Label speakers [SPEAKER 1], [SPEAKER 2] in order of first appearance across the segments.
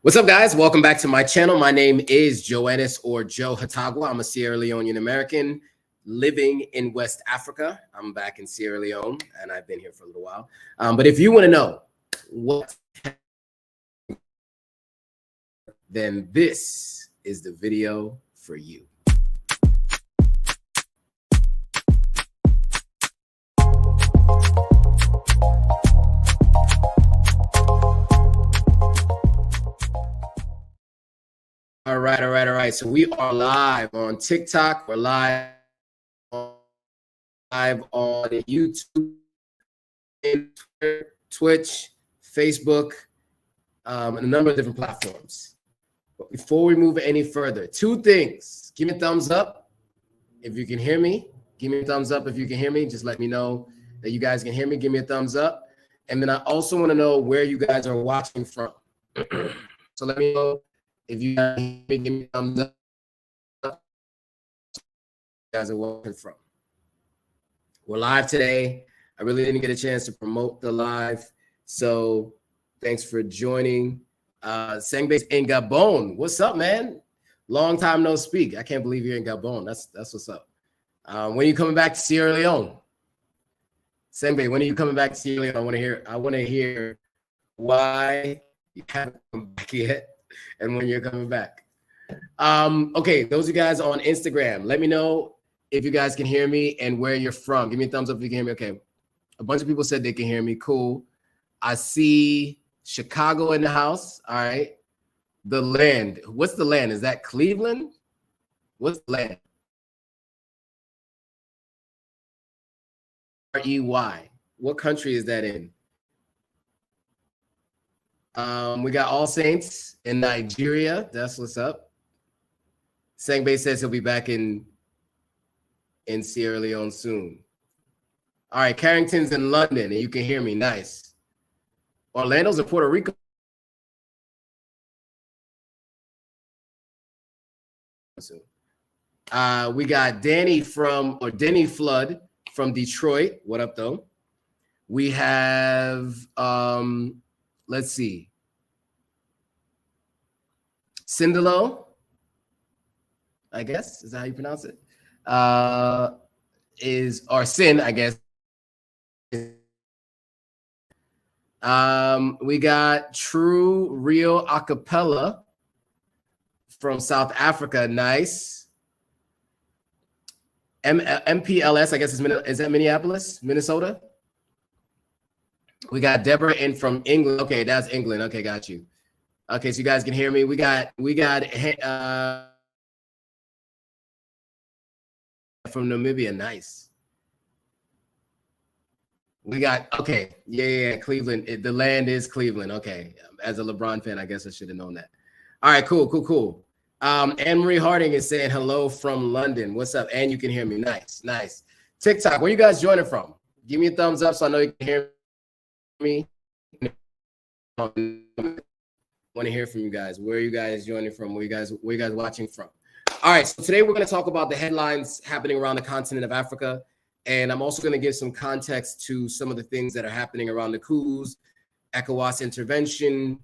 [SPEAKER 1] What's up, guys? Welcome back to my channel. My name is Joannis or Joe Hatagwa. I'm a Sierra Leonean American living in West Africa. I'm back in Sierra Leone, and I've been here for a little while. But if you want to know what, then this is the video for you. All right. So we are live on TikTok. We're live on YouTube, Twitch, Facebook, and a number of different platforms. But before we move any further, two things. Give me a thumbs up if you can hear me. Give me a thumbs up if you can hear me. Just let me know that you guys can hear me. Give me a thumbs up. And then I also want to know where you guys are watching from. So let me know. If you guys give me a thumbs up, you guys are watching from. We're live today. I really didn't get a chance to promote the live, so thanks for joining. Sengbe's in Gabon. What's up, man? Long time no speak. I can't believe you're in Gabon. That's what's up. When are you coming back to Sierra Leone? Sengbe, when are you coming back to Sierra Leone? I want to hear why you haven't come back yet. And when you're coming back. Okay, those of you guys on Instagram, let me know if you guys can hear me and where you're from. Give me a thumbs up if you can hear me. Okay, a bunch of people said they can hear me. Cool. I see Chicago in the house. All right. The land. What's the land? Is that Cleveland? What's the land? REY. What country is that in? We got All Saints in Nigeria. That's what's up. Sengbe says he'll be back in Sierra Leone soon. All right, Carrington's in London, and you can hear me. Nice. Orlando's in Puerto Rico. We got Denny Flood from Detroit. What up, though? We have let's see. Sindalo, I guess, is that how you pronounce it? Or Sin, I guess. We got True Real Acapella from South Africa. Nice. MPLS, I guess is that Minneapolis, Minnesota? We got Deborah in from England. Okay, that's England. Okay, got you. Okay, so you guys can hear me. We got from Namibia. Nice. We got yeah, Cleveland. The land is Cleveland. Okay, as a LeBron fan, I guess I should have known that. All right, cool. Anne Marie Harding is saying hello from London. What's up? And you can hear me. Nice. TikTok, where you guys joining from? Give me a thumbs up so I know you can hear me. Want to hear from you guys. Where are you guys joining from? Where you guys watching from? All right, so today we're going to talk about the headlines happening around the continent of Africa, and I'm also going to give some context to some of the things that are happening around the coups, ECOWAS intervention,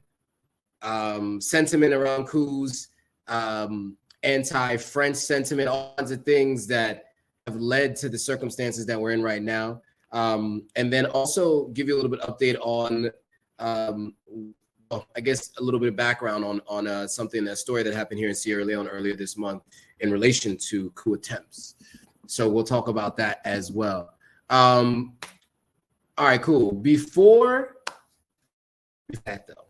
[SPEAKER 1] sentiment around coups, anti-French sentiment, all kinds of things that have led to the circumstances that we're in right now. And then also give you a little bit of update on, I guess, a little bit of background on a story that happened here in Sierra Leone earlier this month in relation to coup attempts. So we'll talk about that as well. All right, cool. Before that, though,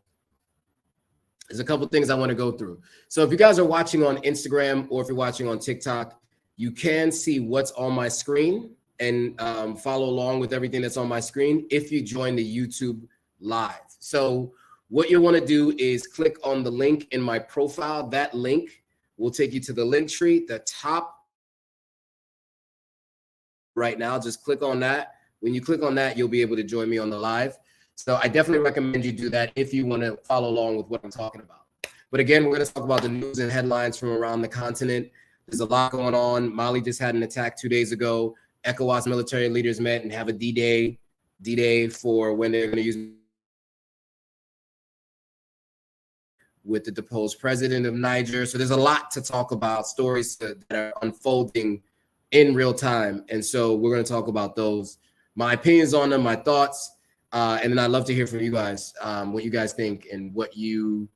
[SPEAKER 1] there's a couple things I want to go through. So if you guys are watching on Instagram or if you're watching on TikTok, you can see what's on my screen and follow along with everything that's on my screen if you join the YouTube live. So what you'll want to do is click on the link in my profile. That link will take you to the link tree, the top right now. Just click on that. When you click on that, you'll be able to join me on the live. So I definitely recommend you do that if you want to follow along with what I'm talking about. But again, we're going to talk about the news and headlines from around the continent. There's a lot going on. Mali just had an attack 2 days ago. ECOWAS military leaders met and have a D-Day for when they're going to use with the deposed president of Niger. So there's a lot to talk about, stories that are unfolding in real time. And so we're going to talk about those, my opinions on them, my thoughts. And then I'd love to hear from you guys, what you guys think and what you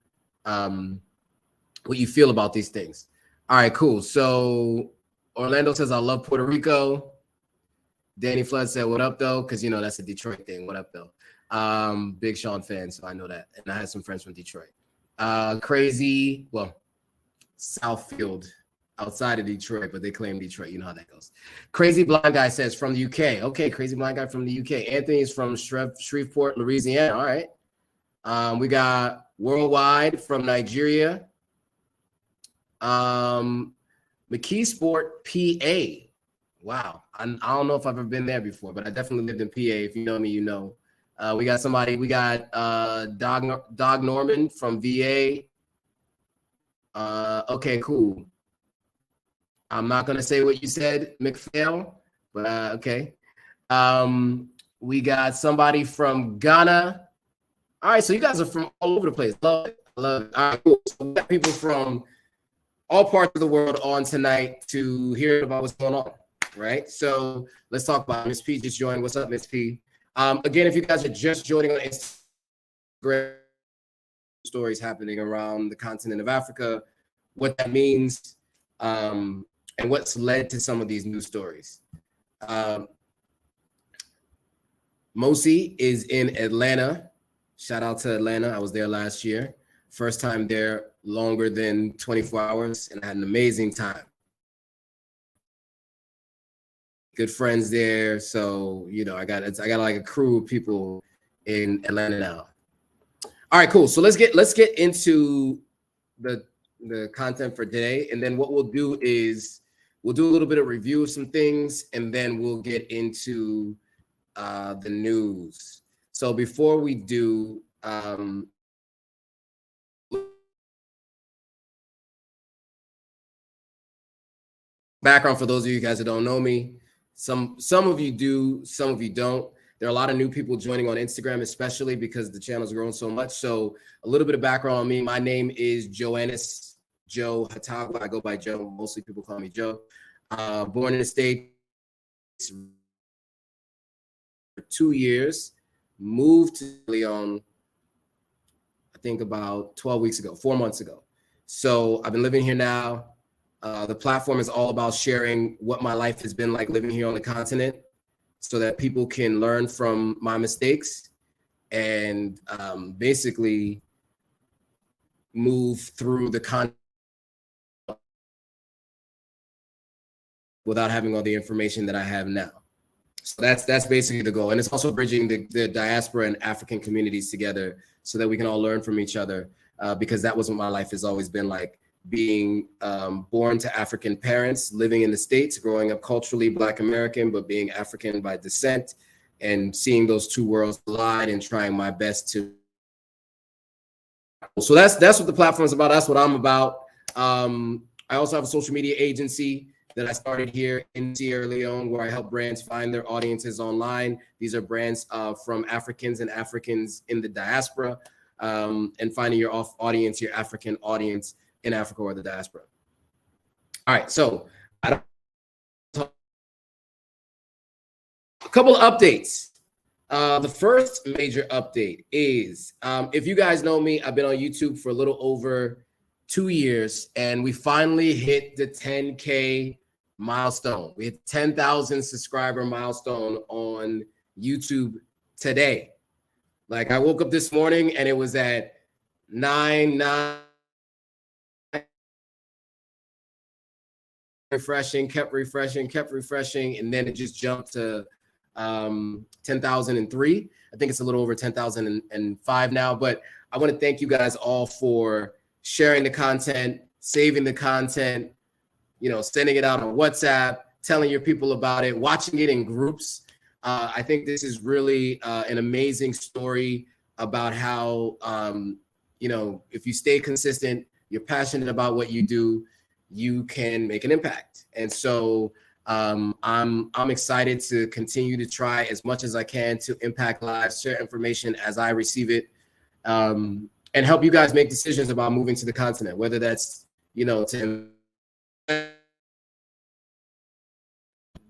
[SPEAKER 1] feel about these things. All right, cool. So Orlando says, I love Puerto Rico. Danny Flood said, what up, though? Because, you know, that's a Detroit thing. What up, though? Big Sean fan, so I know that. And I had some friends from Detroit. Crazy, well, Southfield, outside of Detroit, but they claim Detroit. You know how that goes. Crazy Blind Guy says, from the UK. Okay, Crazy Blind Guy from the UK. Anthony is from Shreveport, Louisiana. All right. We got Worldwide from Nigeria. McKeesport, PA. Wow. I don't know if I've ever been there before, but I definitely lived in PA. If you know me, you know. We got Dog Norman from VA. Okay, cool. I'm not going to say what you said, McPhail, but okay. We got somebody from Ghana. All right, so you guys are from all over the place. Love it. Love it. All right, cool. So we got people from all parts of the world on tonight to hear about what's going on, right? So let's talk about it. Miss P just joined. What's up, Miss P? Again, if you guys are just joining on Instagram, stories happening around the continent of Africa, what that means, and what's led to some of these news stories. Mosi is in Atlanta. Shout out to Atlanta. I was there last year. First time there longer than 24 hours, and I had an amazing time. Good friends there. So, you know, I got like a crew of people in Atlanta now. All right, cool. So let's get into the content for today. And then what we'll do is we'll do a little bit of review of some things, and then we'll get into the news. So before we do, background for those of you guys that don't know me, some of you do, some of you don't. There are a lot of new people joining on Instagram, especially because the channel's grown so much. So a little bit of background on me. My name is Joannis Joe Hatagwa. I go by Joe. Mostly people call me Joe. Born in the States for 2 years. Moved to Leon, I think about 12 weeks ago, 4 months ago. So I've been living here now. The platform is all about sharing what my life has been like living here on the continent so that people can learn from my mistakes and basically move through the content without having all the information that I have now. So that's basically the goal. And it's also bridging the diaspora and African communities together so that we can all learn from each other, because that was what my life has always been like. Being born to African parents, living in the States, growing up culturally Black American, but being African by descent, and seeing those two worlds collide and trying my best to. So that's what the platform is about. That's what I'm about. I also have a social media agency that I started here in Sierra Leone, where I help brands find their audiences online. These are brands from Africans and Africans in the diaspora, and finding your audience, your African audience in Africa or the diaspora. All right, so a couple of updates. The first major update is, if you guys know me, I've been on YouTube for a little over 2 years, and we finally hit the 10K milestone. We hit 10,000 subscriber milestone on YouTube today. Like, I woke up this morning and it was at 9. Kept refreshing, and then it just jumped to 10,003. I think it's a little over 10,005 now. But I want to thank you guys all for sharing the content, saving the content, you know, sending it out on WhatsApp, telling your people about it, watching it in groups. I think this is really an amazing story about how, you know, if you stay consistent, you're passionate about what you do, you can make an impact. And so I'm excited to continue to try as much as I can to impact lives, share information as I receive it. and help you guys make decisions about moving to the continent, whether that's, you know,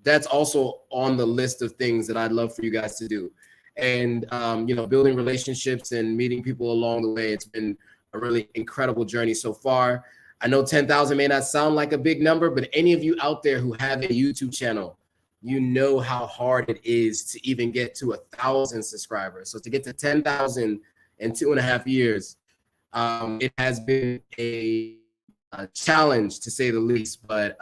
[SPEAKER 1] that's also on the list of things that I'd love for you guys to do. And, you know, building relationships and meeting people along the way. It's been a really incredible journey so far. I know 10,000 may not sound like a big number, but any of you out there who have a YouTube channel, you know how hard it is to even get to 1,000 subscribers. So to get to 10,000 in 2.5 years, it has been a challenge to say the least, but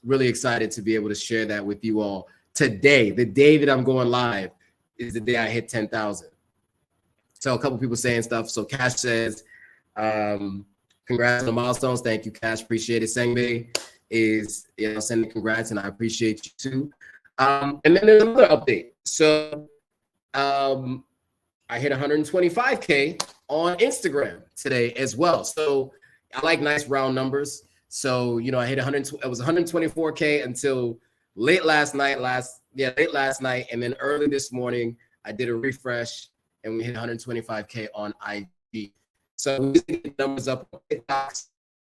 [SPEAKER 1] really excited to be able to share that with you all today. The day that I'm going live is the day I hit 10,000. So a couple people saying stuff. So Cash says, congrats on the milestones. Thank you, Cash. Appreciate it. Sengbe is, you know, sending congrats, and I appreciate you too. And then there's another update. So I hit 125K on Instagram today as well. So I like nice round numbers. So, you know, I hit it was 124K until late last night. And then early this morning, I did a refresh and we hit 125K on IG. So we get the numbers up on TikTok.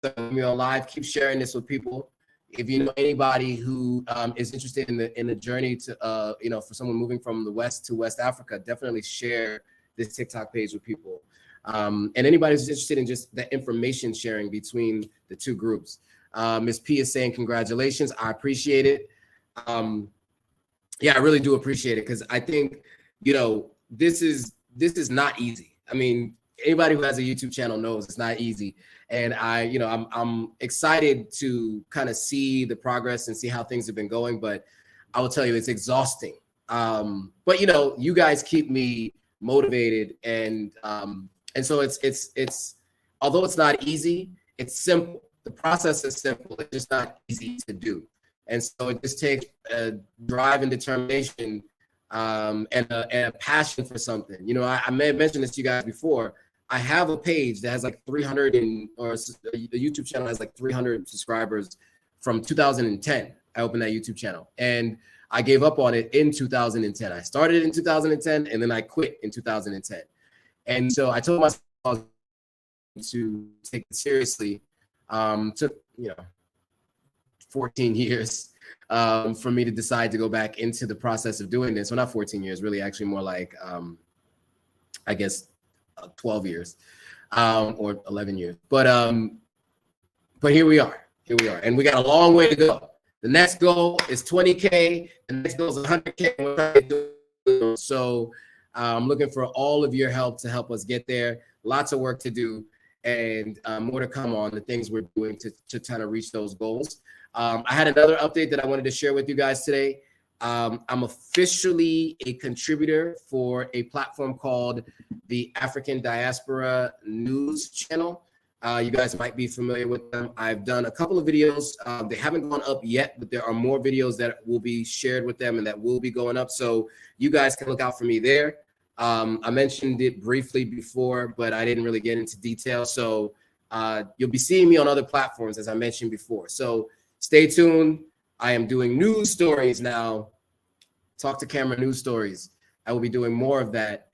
[SPEAKER 1] So me on live, keep sharing this with people. If you know anybody who is interested in the journey to, you know, for someone moving from the West to West Africa, definitely share this TikTok page with people. And anybody who's interested in just the information sharing between the two groups. Ms. P is saying congratulations. I appreciate it. Yeah, I really do appreciate it, because I think, you know, this is not easy. I mean, anybody who has a YouTube channel knows it's not easy. And I'm excited to kind of see the progress and see how things have been going, but I will tell you it's exhausting. But you know, you guys keep me motivated, and so it's although it's not easy, it's simple. The process is simple. It's just not easy to do. And so it just takes a drive and determination, and a passion for something. You know, I may have mentioned this to you guys before. I have a page that has like 300 or a YouTube channel has like 300 subscribers from 2010. I opened that YouTube channel and I gave up on it in 2010. I started in 2010 and then I quit in 2010. And so I told myself to take it seriously. Took, 14 years for me to decide to go back into the process of doing this. Well, not 14 years, really, actually more like, I guess, 12 years or 11 years. But here we are. And we got a long way to go. The next goal is 20K. The next goal is 100K. So I'm looking for all of your help to help us get there. Lots of work to do, and more to come on the things we're doing to try to reach those goals. I had another update that I wanted to share with you guys today. I'm officially a contributor for a platform called the African Diaspora News Channel. You guys might be familiar with them. I've done a couple of videos. They haven't gone up yet, but there are more videos that will be shared with them and that will be going up. So you guys can look out for me there. I mentioned it briefly before, but I didn't really get into detail. So you'll be seeing me on other platforms, as I mentioned before. So stay tuned. I am doing news stories now, talk to camera news stories. I will be doing more of that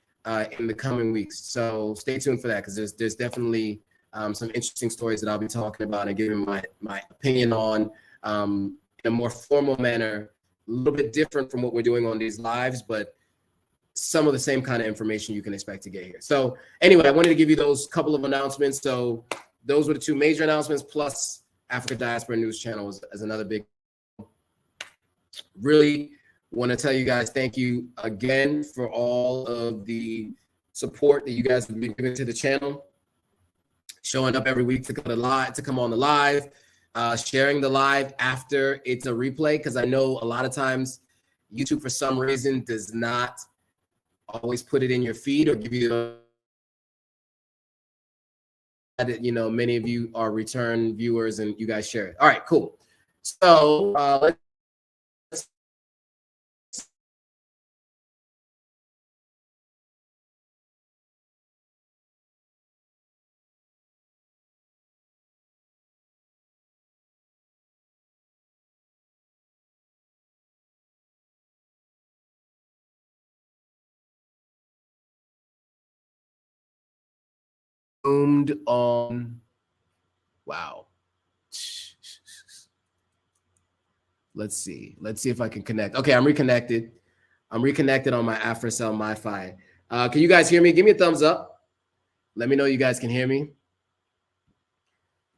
[SPEAKER 1] in the coming weeks. So stay tuned for that, because there's definitely some interesting stories that I'll be talking about and giving my opinion on in a more formal manner, a little bit different from what we're doing on these lives, but some of the same kind of information you can expect to get here. So anyway, I wanted to give you those couple of announcements. So those were the two major announcements, plus Africa Diaspora News Channel as another big. Really want to tell you guys thank you again for all of the support that you guys have been giving to the channel, showing up every week to come on the live, sharing the live after it's a replay, because I know a lot of times YouTube for some reason does not always put it in your feed or give you many of you are return viewers and you guys share it. All right, cool. So let's zoomed on. Wow. Let's see. Let's see if I can connect. Okay, I'm reconnected. I'm reconnected on my AfroCell MiFi. Can you guys hear me? Give me a thumbs up. Let me know you guys can hear me.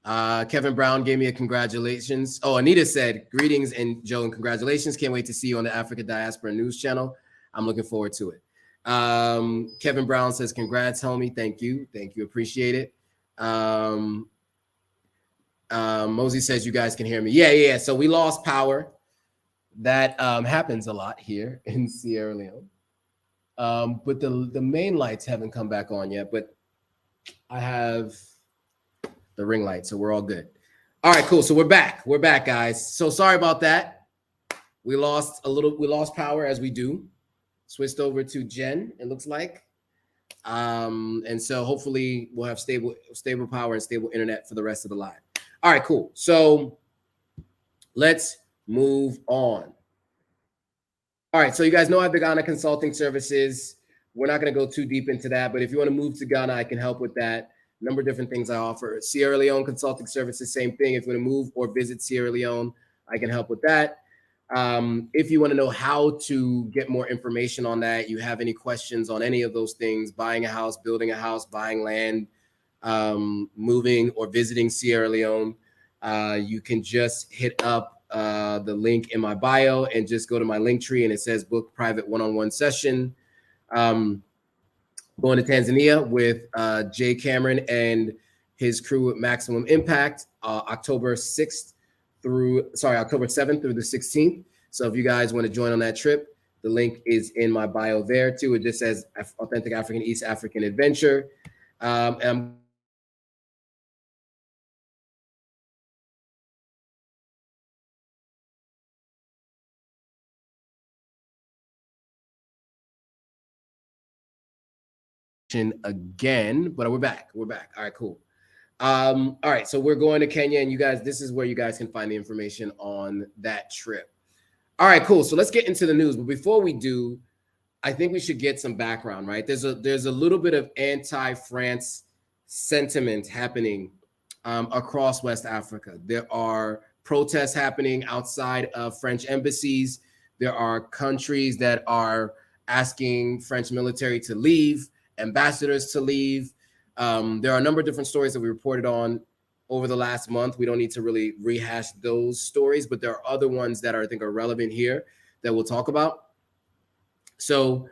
[SPEAKER 1] Kevin Brown gave me a congratulations. Oh, Anita said, greetings, and Joe, and congratulations. Can't wait to see you on the Africa Diaspora News channel. I'm looking forward to it. Kevin Brown says, congrats, homie. Thank you. Thank you. Appreciate it. Mosey says, you guys can hear me. Yeah. So we lost power. That happens a lot here in Sierra Leone. But the main lights haven't come back on yet, but I have the ring light, so we're all good. All right, cool. So we're back. We're back, guys. So sorry about that. We lost power as we do. Switched over to Jen, it looks like. And so hopefully we'll have stable power and stable internet for the rest of the live. All right, cool. So let's move on. All right, so you guys know I have the Ghana Consulting Services. We're not going to go too deep into that, but if you want to move to Ghana, I can help with that. A number of different things I offer. Sierra Leone Consulting Services, same thing. If you want to move or visit Sierra Leone, I can help with that. If you want to know how to get more information on that, you have any questions on any of those things, buying a house, building a house, buying land, moving or visiting Sierra Leone, you can just hit up the link in my bio and just go to my link tree and it says book private one-on-one session. Going to Tanzania with Jay Cameron and his crew at Maximum Impact, October 7th through the 16th. So if you guys want to join on that trip, the link is in my bio there too. It just says Authentic African East African Adventure. And again, but we're back. All right, cool. All right, so we're going to Kenya, and you guys, this is where you guys can find the information on that trip. All right, cool. So let's get into the news. But before we do, I think we should get some background, right? There's a little bit of anti-France sentiment happening across West Africa. There are protests happening outside of French embassies. There are countries that are asking French military to leave, ambassadors to leave. There are a number of different stories that we reported on over the last month. We don't need to really rehash those stories, but there are other ones that I think are relevant here that we'll talk about. So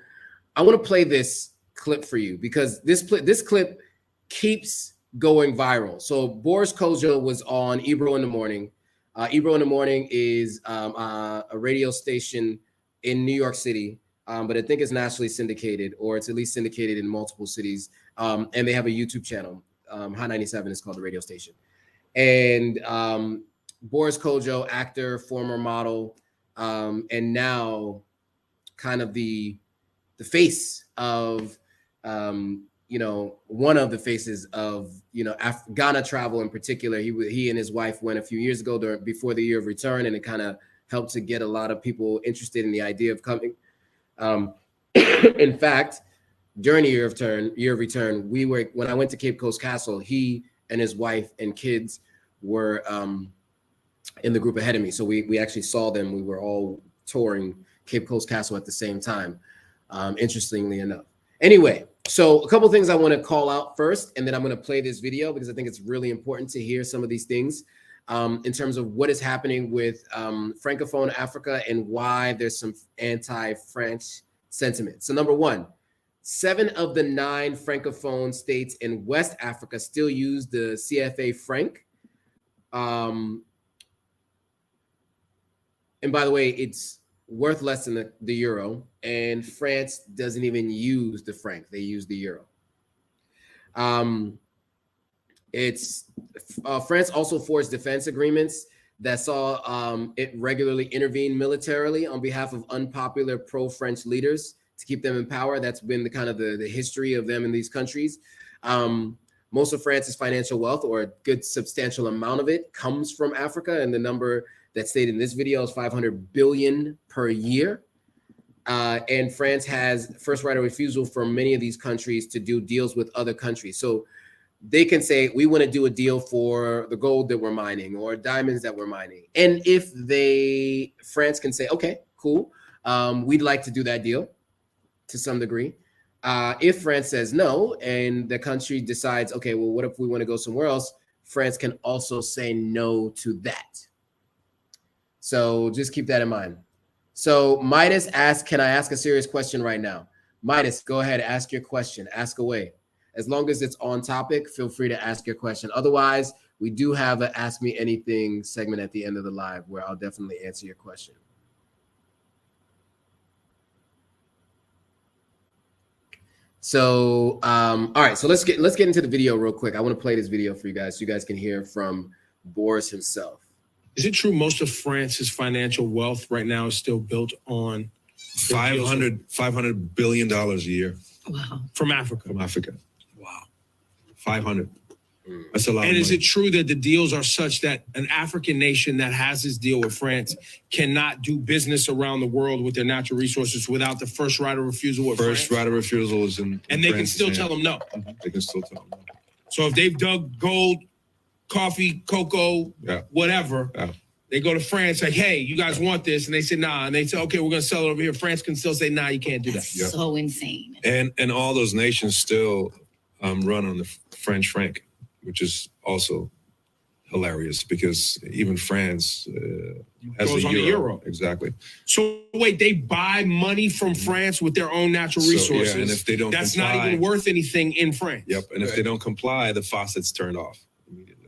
[SPEAKER 1] I want to play this clip for you because this clip keeps going viral. So Boris Kodjoe was on Ebro in the Morning. Ebro in the Morning is a radio station in New York City, but I think it's nationally syndicated, or it's at least syndicated in multiple cities. And they have a YouTube channel. Hot 97 is called the radio station. And Boris Kodjoe, actor, former model, and now kind of the face of, one of the faces of, Ghana travel in particular. He and his wife went a few years ago before the year of return, and it kind of helped to get a lot of people interested in the idea of coming. In fact, during the year of return, when I went to Cape Coast Castle, he and his wife and kids were in the group ahead of me. So we actually saw them. We were all touring Cape Coast Castle at the same time, interestingly enough. Anyway, so a couple of things I want to call out first, and then I'm going to play this video because I think it's really important to hear some of these things in terms of what is happening with Francophone Africa and why there's some anti-French sentiment. So number one, 7 of the 9 Francophone states in West Africa still use the CFA franc. And by the way, it's worth less than the euro, and France doesn't even use the franc. They use the euro. France also forged defense agreements that saw it regularly intervene militarily on behalf of unpopular pro-French leaders to keep them in power. That's been the history of them in these countries. Most of France's financial wealth, or a good substantial amount of it, comes from Africa, and the number that's stated in this video is 500 billion per year. And France has first right of refusal for many of these countries to do deals with other countries. So they can say, we want to do a deal for the gold that we're mining or diamonds that we're mining. And if France can say, okay, cool, we'd like to do that deal to some degree. If France says no, and the country decides, okay, well, what if we want to go somewhere else? France can also say no to that. So just keep that in mind. So Midas asked, can I ask a serious question right now? Midas, go ahead, ask your question, ask away. As long as it's on topic, feel free to ask your question. Otherwise, we do have an Ask Me Anything segment at the end of the live where I'll definitely answer your question. So, all right, so let's get into the video real quick. I want to play this video for you guys so you guys can hear from Boris himself.
[SPEAKER 2] Is it true most of France's financial wealth right now is still built on
[SPEAKER 3] $500 billion a year?
[SPEAKER 2] Wow. From Africa?
[SPEAKER 3] From Africa.
[SPEAKER 2] Wow.
[SPEAKER 3] 500. That's a lot.
[SPEAKER 2] And is it true that the deals are such that an African nation that has this deal with France cannot do business around the world with their natural resources without the first right of refusal with France?
[SPEAKER 3] First right of refusal is in
[SPEAKER 2] and they can still tell them no.
[SPEAKER 3] They can still tell them no.
[SPEAKER 2] So if they've dug gold, coffee, cocoa, whatever, they go to France, like, hey, you guys want this? And they say, nah. And they say, okay, we're going to sell it over here. France can still say, nah, you can't do that.
[SPEAKER 4] So insane.
[SPEAKER 3] And all those nations still run on the French franc, which is also hilarious because even France has
[SPEAKER 2] goes
[SPEAKER 3] a
[SPEAKER 2] on the euro.
[SPEAKER 3] Exactly.
[SPEAKER 2] So wait, they buy money from France with their own natural resources.
[SPEAKER 3] And if they don't
[SPEAKER 2] that's
[SPEAKER 3] comply,
[SPEAKER 2] not even worth anything in France.
[SPEAKER 3] Yep. And if they don't comply, the faucet's turned off immediately.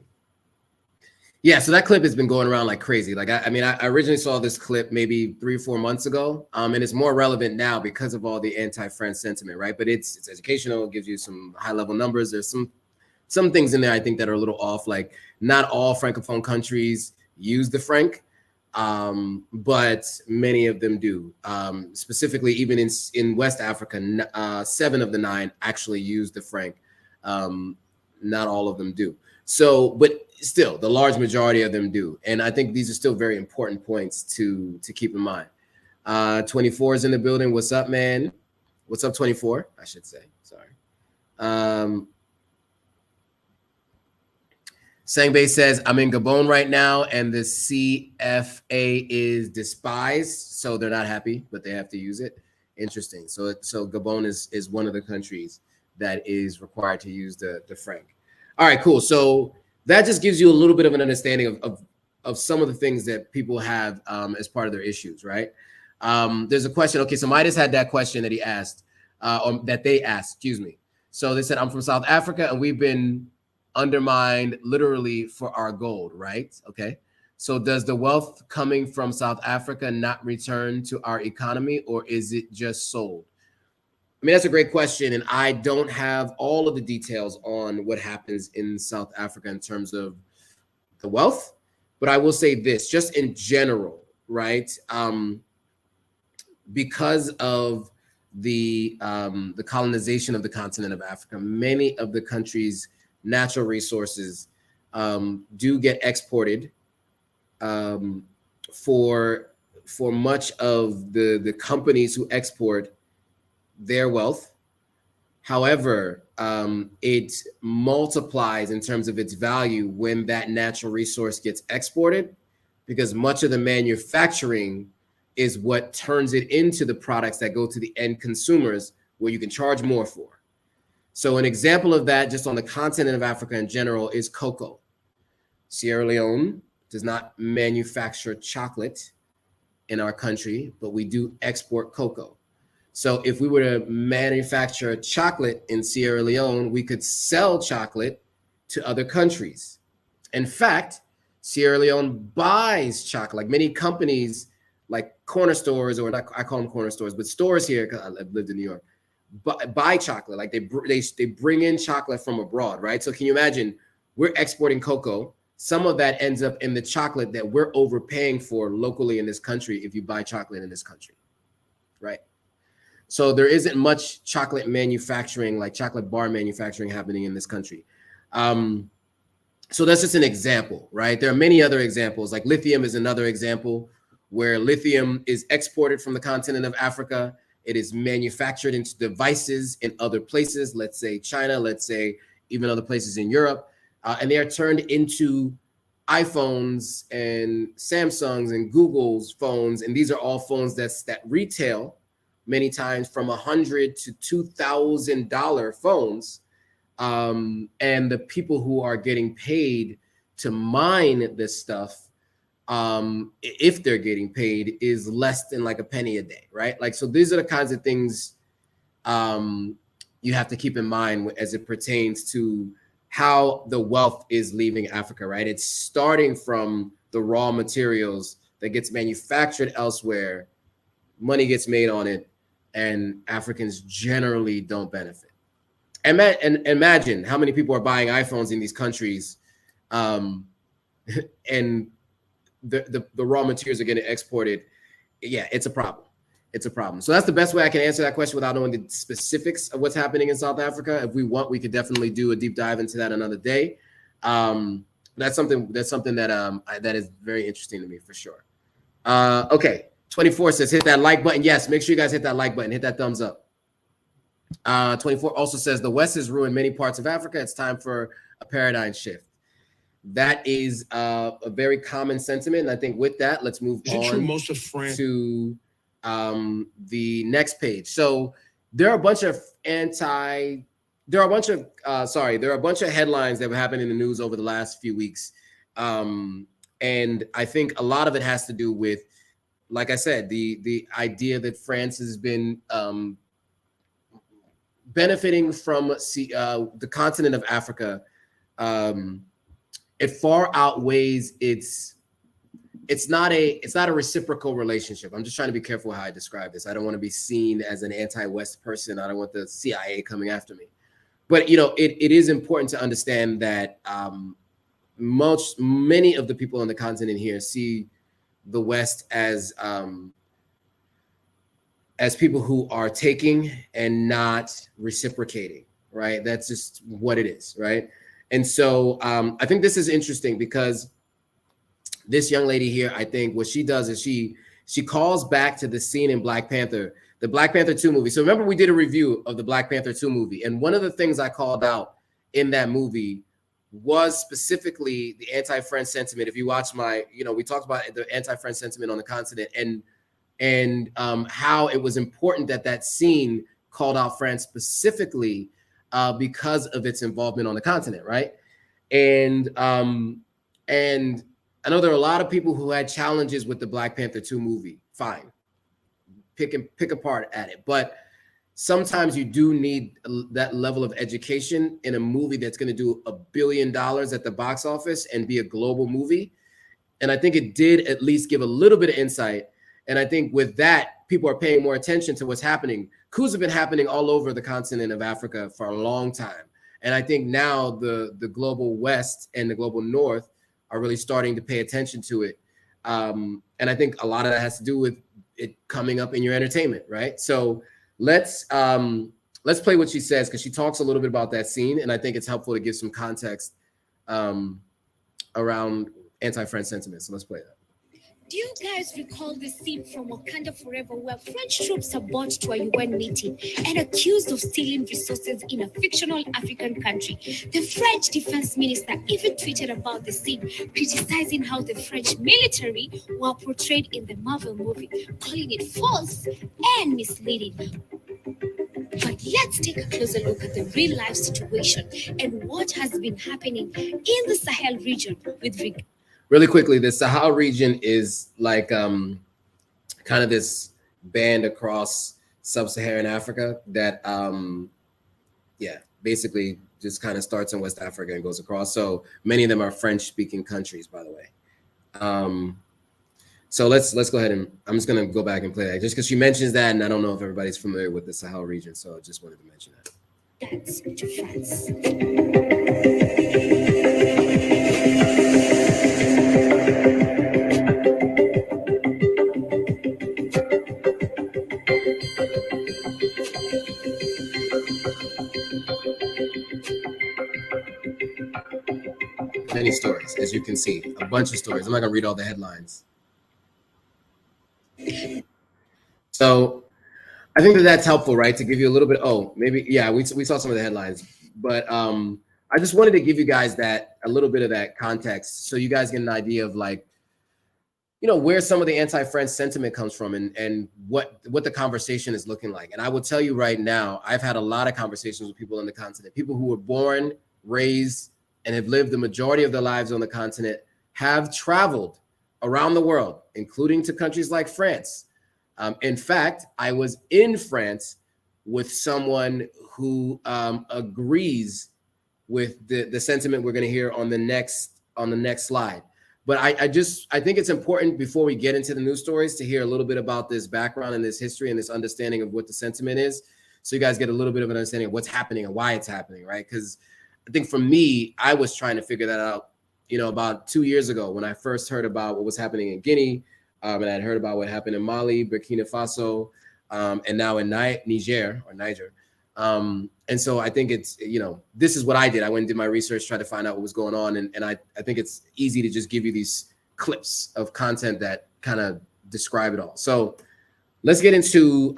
[SPEAKER 1] Yeah, so that clip has been going around like crazy. Like, I mean, I originally saw this clip maybe 3 or 4 months ago, and it's more relevant now because of all the anti-France sentiment, right? But it's educational. It gives you some high-level numbers. There's some things in there I think that are a little off. Like, not all Francophone countries use the franc, but many of them do. Specifically, even in West Africa, 7 of the 9 actually use the franc. Not all of them do. So, but still, the large majority of them do. And I think these are still very important points to keep in mind. 24 is in the building. What's up, man? What's up, 24? I should say. Sorry. Sangbei says, I'm in Gabon right now, and the CFA is despised, so they're not happy, but they have to use it. Interesting. So Gabon is one of the countries that is required to use the franc. All right, cool. So that just gives you a little bit of an understanding of some of the things that people have as part of their issues, right? There's a question. Okay, so Midas had that question that he asked, or that they asked, excuse me. So they said, I'm from South Africa, and we've been undermined literally for our gold, right? Okay. So does the wealth coming from South Africa not return to our economy, or is it just sold? I mean, that's a great question. And I don't have all of the details on what happens in South Africa in terms of the wealth, but I will say this, just in general, right? Because of the colonization of the continent of Africa, many of the countries' natural resources do get exported for much of the companies who export their wealth. However, it multiplies in terms of its value when that natural resource gets exported, because much of the manufacturing is what turns it into the products that go to the end consumers, where you can charge more for. So an example of that, just on the continent of Africa in general, is cocoa. Sierra Leone does not manufacture chocolate in our country, but we do export cocoa. So if we were to manufacture chocolate in Sierra Leone, we could sell chocolate to other countries. In fact, Sierra Leone buys chocolate. Like many companies, like corner stores, or I call them corner stores, but stores here, because I've lived in New York, buy chocolate. Like they bring in chocolate from abroad, right? So can you imagine, we're exporting cocoa. Some of that ends up in the chocolate that we're overpaying for locally in this country if you buy chocolate in this country, right? So there isn't much chocolate manufacturing, like chocolate bar manufacturing, happening in this country. So that's just an example, right? There are many other examples, like lithium is another example, where lithium is exported from the continent of Africa. It is manufactured into devices in other places, let's say China, let's say even other places in Europe, and they are turned into iPhones and Samsungs and Google's phones, and these are all phones that retail many times from $100 to $2,000 phones, and the people who are getting paid to mine this stuff, if they're getting paid, is less than like a penny a day, right? Like, so these are the kinds of things you have to keep in mind as it pertains to how the wealth is leaving Africa, right? It's starting from the raw materials that gets manufactured elsewhere, money gets made on it, and Africans generally don't benefit. And imagine how many people are buying iPhones in these countries, and the raw materials are getting exported. Yeah, it's a problem. It's a problem. So that's the best way I can answer that question without knowing the specifics of what's happening in South Africa. If we want, we could definitely do a deep dive into that another day. That's something that that is very interesting to me for sure. Okay, 24 says hit that like button. Yes, make sure you guys hit that like button, hit that thumbs up. 24 also says the West has ruined many parts of Africa. It's time for a paradigm shift. That is a very common sentiment, and I think with that, let's move on to the next page. So there are a bunch of headlines that have happened in the news over the last few weeks, and I think a lot of it has to do with, like I said, the idea that France has been benefiting from the continent of Africa. It far outweighs it's not a reciprocal relationship. I'm just trying to be careful how I describe this. I don't want to be seen as an anti-West person. I don't want the CIA coming after me. But it is important to understand that many of the people on the continent here see the West as people who are taking and not reciprocating, right? That's just what it is, right? And so I think this is interesting because this young lady here, I think what she does is she calls back to the scene in Black Panther, the Black Panther 2 movie. So remember, we did a review of the Black Panther 2 movie. And one of the things I called out in that movie was specifically the anti-French sentiment. If you watch we talked about the anti-French sentiment on the continent and how it was important that scene called out France specifically because of its involvement on the continent, right? And I know there are a lot of people who had challenges with the Black Panther 2 movie. Fine, pick apart at it, but sometimes you do need that level of education in a movie that's going to do $1 billion at the box office and be a global movie. And I think it did at least give a little bit of insight. And I think with that, people are paying more attention to what's happening. Coups have been happening all over the continent of Africa for a long time. And I think now the global West and the global North are really starting to pay attention to it. And I think a lot of that has to do with it coming up in your entertainment, right? So let's play what she says, because she talks a little bit about that scene, and I think it's helpful to give some context around anti-French sentiment. So let's play that.
[SPEAKER 4] Do you guys recall the scene from Wakanda Forever where French troops are brought to a UN meeting and accused of stealing resources in a fictional African country? The French defense minister even tweeted about the scene, criticizing how the French military were portrayed in the Marvel movie, calling it false and misleading. But let's take a closer look at the real life situation and what has been happening in the Sahel region with
[SPEAKER 1] Really quickly, the Sahel region is like kind of this band across sub-Saharan Africa that, basically just kind of starts in West Africa and goes across. So many of them are French-speaking countries, by the way. So let's go ahead and I'm just going to go back and play that just because she mentions that, and I don't know if everybody's familiar with the Sahel region, so I just wanted to mention that.
[SPEAKER 4] That's to France.
[SPEAKER 1] Many stories, as you can see, a bunch of stories. I'm not gonna read all the headlines. So I think that's helpful, right? To give you a little bit. Oh, maybe, yeah, we saw some of the headlines, but I just wanted to give you guys that a little bit of that context so you guys get an idea of like, you know, where some of the anti-French sentiment comes from and what the conversation is looking like. And I will tell you right now, I've had a lot of conversations with people on the continent, people who were born, raised, and have lived the majority of their lives on the continent, have traveled around the world, including to countries like France. In fact, I was in France with someone who agrees with the sentiment we're going to hear on the next slide. But I think it's important before we get into the news stories to hear a little bit about this background and this history and this understanding of what the sentiment is, so you guys get a little bit of an understanding of what's happening and why it's happening, right? Because I think for me, I was trying to figure that out, you know, about 2 years ago when I first heard about what was happening in Guinea, and I'd heard about what happened in Mali, Burkina Faso, and now in Niger. And so I think it's, you know, this is what I did. I went and did my research, tried to find out what was going on. And I think it's easy to just give you these clips of content that kind of describe it all. So let's get into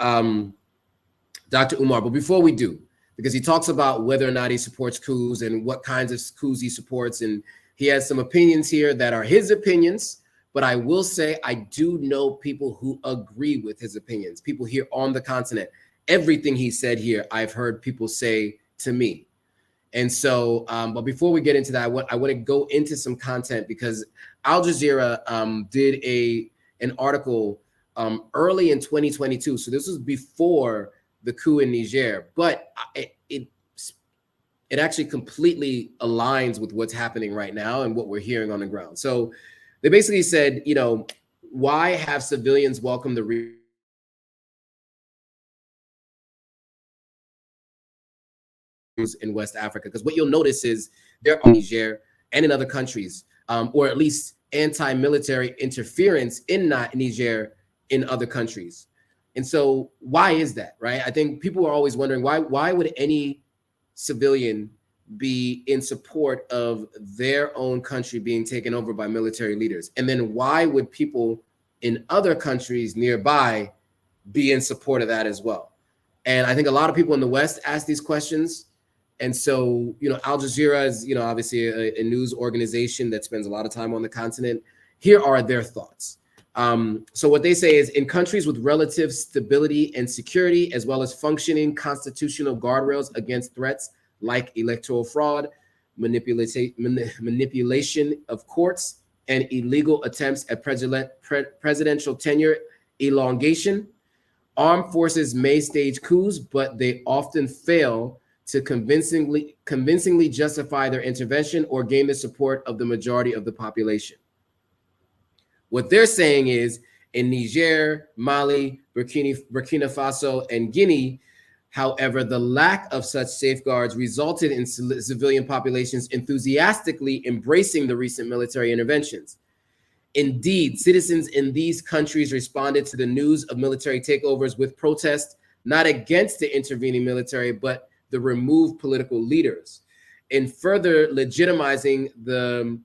[SPEAKER 1] Dr. Umar. But before we do, because he talks about whether or not he supports coups and what kinds of coups he supports. And he has some opinions here that are his opinions. But I will say I do know people who agree with his opinions, people here on the continent. Everything he said here, I've heard people say to me. And so, but before we get into that, I want to go into some content because Al Jazeera did an article early in 2022. So this was before the coup in Niger, but it actually completely aligns with what's happening right now and what we're hearing on the ground. So they basically said, you know, why have civilians welcome the in West Africa? Because what you'll notice is there are Niger and in other countries, or at least anti-military interference in Niger in other countries. And so why is that, right? I think people are always wondering why would any civilian be in support of their own country being taken over by military leaders? And then why would people in other countries nearby be in support of that as well? And I think a lot of people in the West ask these questions. And so, you know, Al Jazeera is, you know, obviously a news organization that spends a lot of time on the continent. Here are their thoughts. So what they say is, in countries with relative stability and security, as well as functioning constitutional guardrails against threats like electoral fraud, manipulation of courts, and illegal attempts at presidential tenure elongation, armed forces may stage coups, but they often fail to convincingly justify their intervention or gain the support of the majority of the population. What they're saying is, in Niger, Mali, Burkina Faso, and Guinea, however, the lack of such safeguards resulted in civilian populations enthusiastically embracing the recent military interventions. Indeed, citizens in these countries responded to the news of military takeovers with protest, not against the intervening military, but the removed political leaders. In further legitimizing the,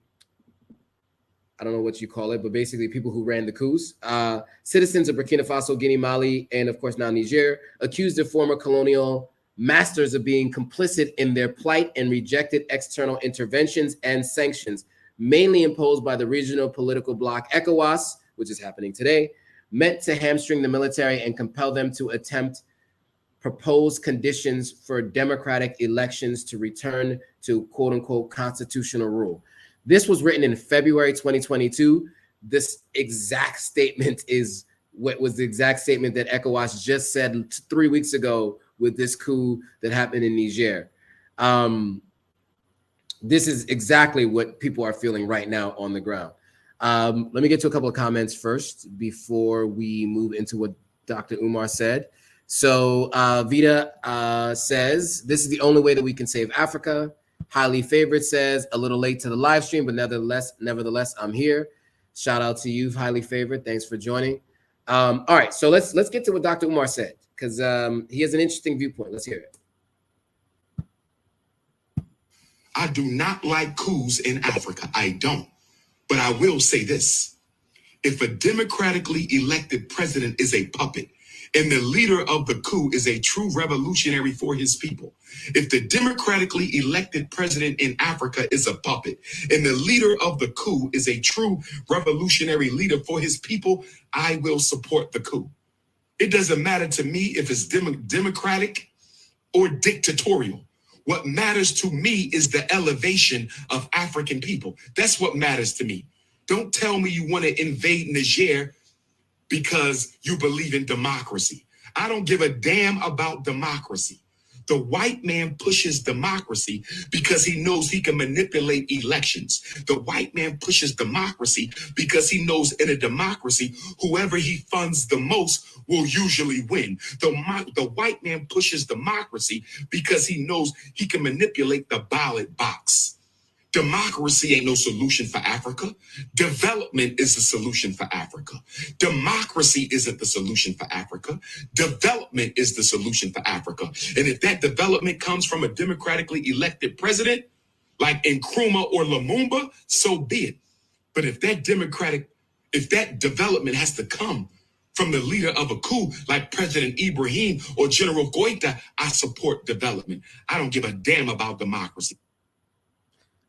[SPEAKER 1] I don't know what you call it, but basically people who ran the coups, citizens of Burkina Faso, Guinea, Mali, and of course now Niger, accused the former colonial masters of being complicit in their plight and rejected external interventions and sanctions, mainly imposed by the regional political bloc ECOWAS, which is happening today, meant to hamstring the military and compel them to attempt proposed conditions for democratic elections to return to quote unquote constitutional rule. This was written in February 2022. This exact statement is what was the exact statement that ECOWAS just said 3 weeks ago with this coup that happened in Niger. This is exactly what people are feeling right now on the ground. Let me get to a couple of comments first before we move into what Dr. Umar said. So Vita says, this is the only way that we can save Africa. Highly Favorite says, a little late to the live stream, but nevertheless, I'm here. Shout out to you, Highly Favorite. Thanks for joining. All right, so let's get to what Dr. Umar said, because he has an interesting viewpoint. Let's hear it.
[SPEAKER 5] I do not like coups in Africa. I don't. But I will say this. If a democratically elected president is a puppet And the leader of the coup is a true revolutionary for his people. If the democratically elected president in Africa is a puppet, and the leader of the coup is a true revolutionary leader for his people, I will support the coup. It doesn't matter to me if it's democratic or dictatorial. What matters to me is the elevation of African people. That's what matters to me. Don't tell me you want to invade Niger because you believe in democracy. I don't give a damn about democracy. The white man pushes democracy because he knows he can manipulate elections. The white man pushes democracy because he knows in a democracy, whoever he funds the most will usually win. The white man pushes democracy because he knows he can manipulate the ballot box. Democracy ain't no solution for Africa. Development is the solution for Africa. Democracy isn't the solution for Africa. Development is the solution for Africa. And if that development comes from a democratically elected president, like Nkrumah or Lumumba, so be it. But if that development has to come from the leader of a coup, like President Ibrahim or General Goita, I support development. I don't give a damn about democracy.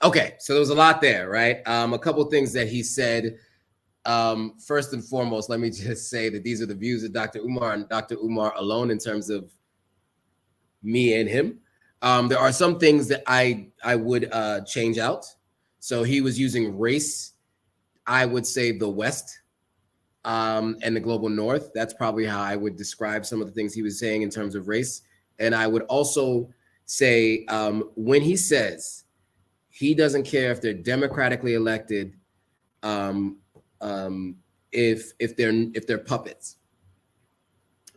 [SPEAKER 1] Okay, so there was a lot there, right? A couple things that he said. First and foremost, let me just say that these are the views of Dr. Umar and Dr. Umar alone in terms of me and him. There are some things that I would change out. So he was using race. I would say the West and the global North. That's probably how I would describe some of the things he was saying in terms of race. And I would also say when he says he doesn't care if they're democratically elected, if they're puppets.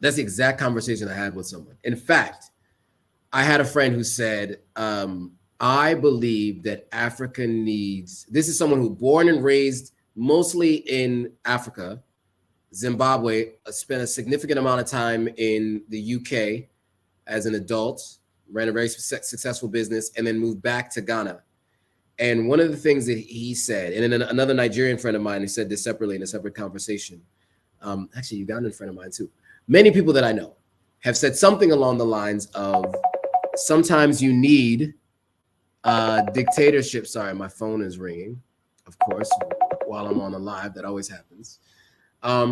[SPEAKER 1] That's the exact conversation I had with someone. In fact, I had a friend who said, I believe that Africa needs, this is someone who born and raised mostly in Africa, Zimbabwe, spent a significant amount of time in the UK as an adult, ran a very successful business, and then moved back to Ghana. And one of the things that he said, and then another Nigerian friend of mine who said this separately in a separate conversation, actually a Ugandan friend of mine too, many people that I know have said something along the lines of, sometimes you need dictatorship. Sorry, my phone is ringing, of course, while I'm on the live. That always happens.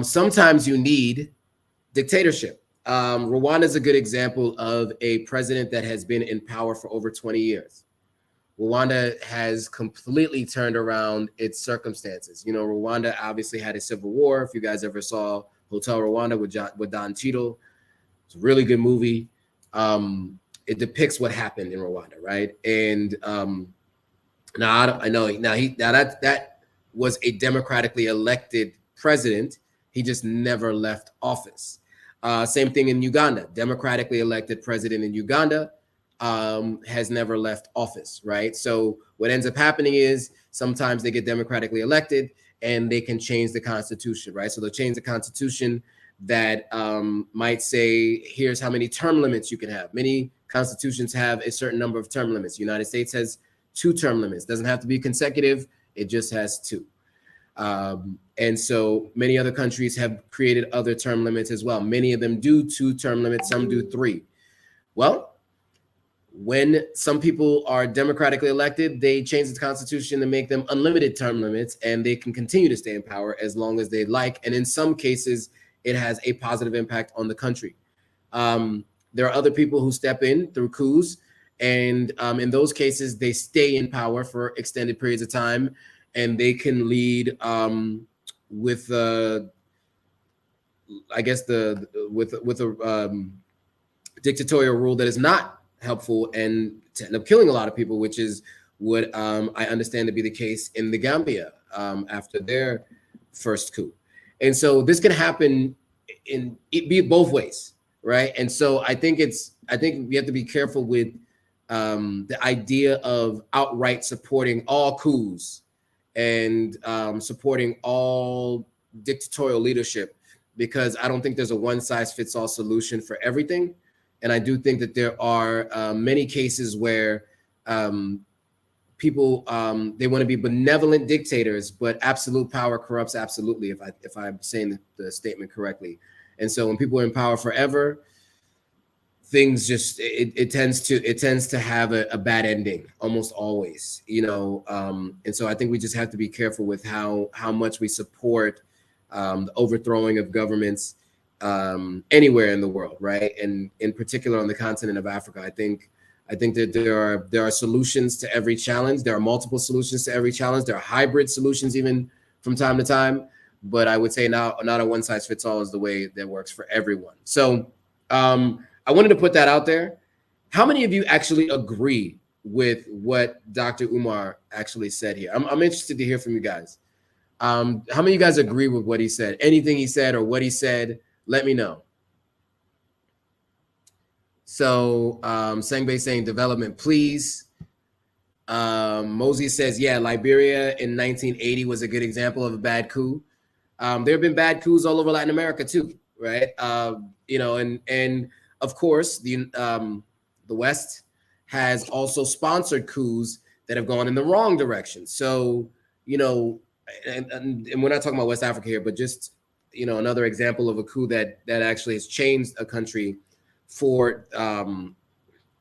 [SPEAKER 1] Sometimes you need dictatorship. Rwanda is a good example of a president that has been in power for over 20 years. Rwanda has completely turned around its circumstances. You know, Rwanda obviously had a civil war. If you guys ever saw Hotel Rwanda with Don Cheadle, it's a really good movie. It depicts what happened in Rwanda, right? And that was a democratically elected president. He just never left office. Same thing in Uganda. Democratically elected president in Uganda has never left office, right? So what ends up happening is sometimes they get democratically elected and they can change the constitution, right? So they'll change the constitution that might say, here's how many term limits you can have. Many constitutions have a certain number of term limits. The United States has 2 term limits. Doesn't have to be consecutive. It just has 2. And so many other countries have created other term limits as well. Many of them do 2 term limits. Some do 3. Well, when some people are democratically elected, they change the constitution to make them unlimited term limits, and they can continue to stay in power as long as they like. And in some cases, it has a positive impact on the country. There are other people who step in through coups, and in those cases, they stay in power for extended periods of time, and they can lead with a dictatorial rule that is not helpful and to end up killing a lot of people, which is what I understand to be the case in the Gambia after their first coup. And so this can happen be both ways, right? And so I think we have to be careful with the idea of outright supporting all coups and supporting all dictatorial leadership, because I don't think there's a one-size-fits-all solution for everything. And I do think that there are many cases where people they want to be benevolent dictators, but absolute power corrupts absolutely. If I'm saying the statement correctly, And so when people are in power forever, things just it tends to have a bad ending almost always, and so I think we just have to be careful with how much we support the overthrowing of governments anywhere in the world, right? And in particular on the continent of Africa. I think that there are solutions to every challenge. There are multiple solutions to every challenge. There are hybrid solutions even from time to time, but I would say not a one size fits all is the way that works for everyone. So I wanted to put that out there. How many of you actually agree with what Dr. Umar actually said here? I'm interested to hear from you guys. How many of you guys agree with what he said? Anything he said or what he said, let me know. So Sengbe saying development, please. Mosey says, yeah, Liberia in 1980 was a good example of a bad coup. There have been bad coups all over Latin America too, right? And of course, the West has also sponsored coups that have gone in the wrong direction. So, and we're not talking about West Africa here, but just, another example of a coup that actually has changed a country for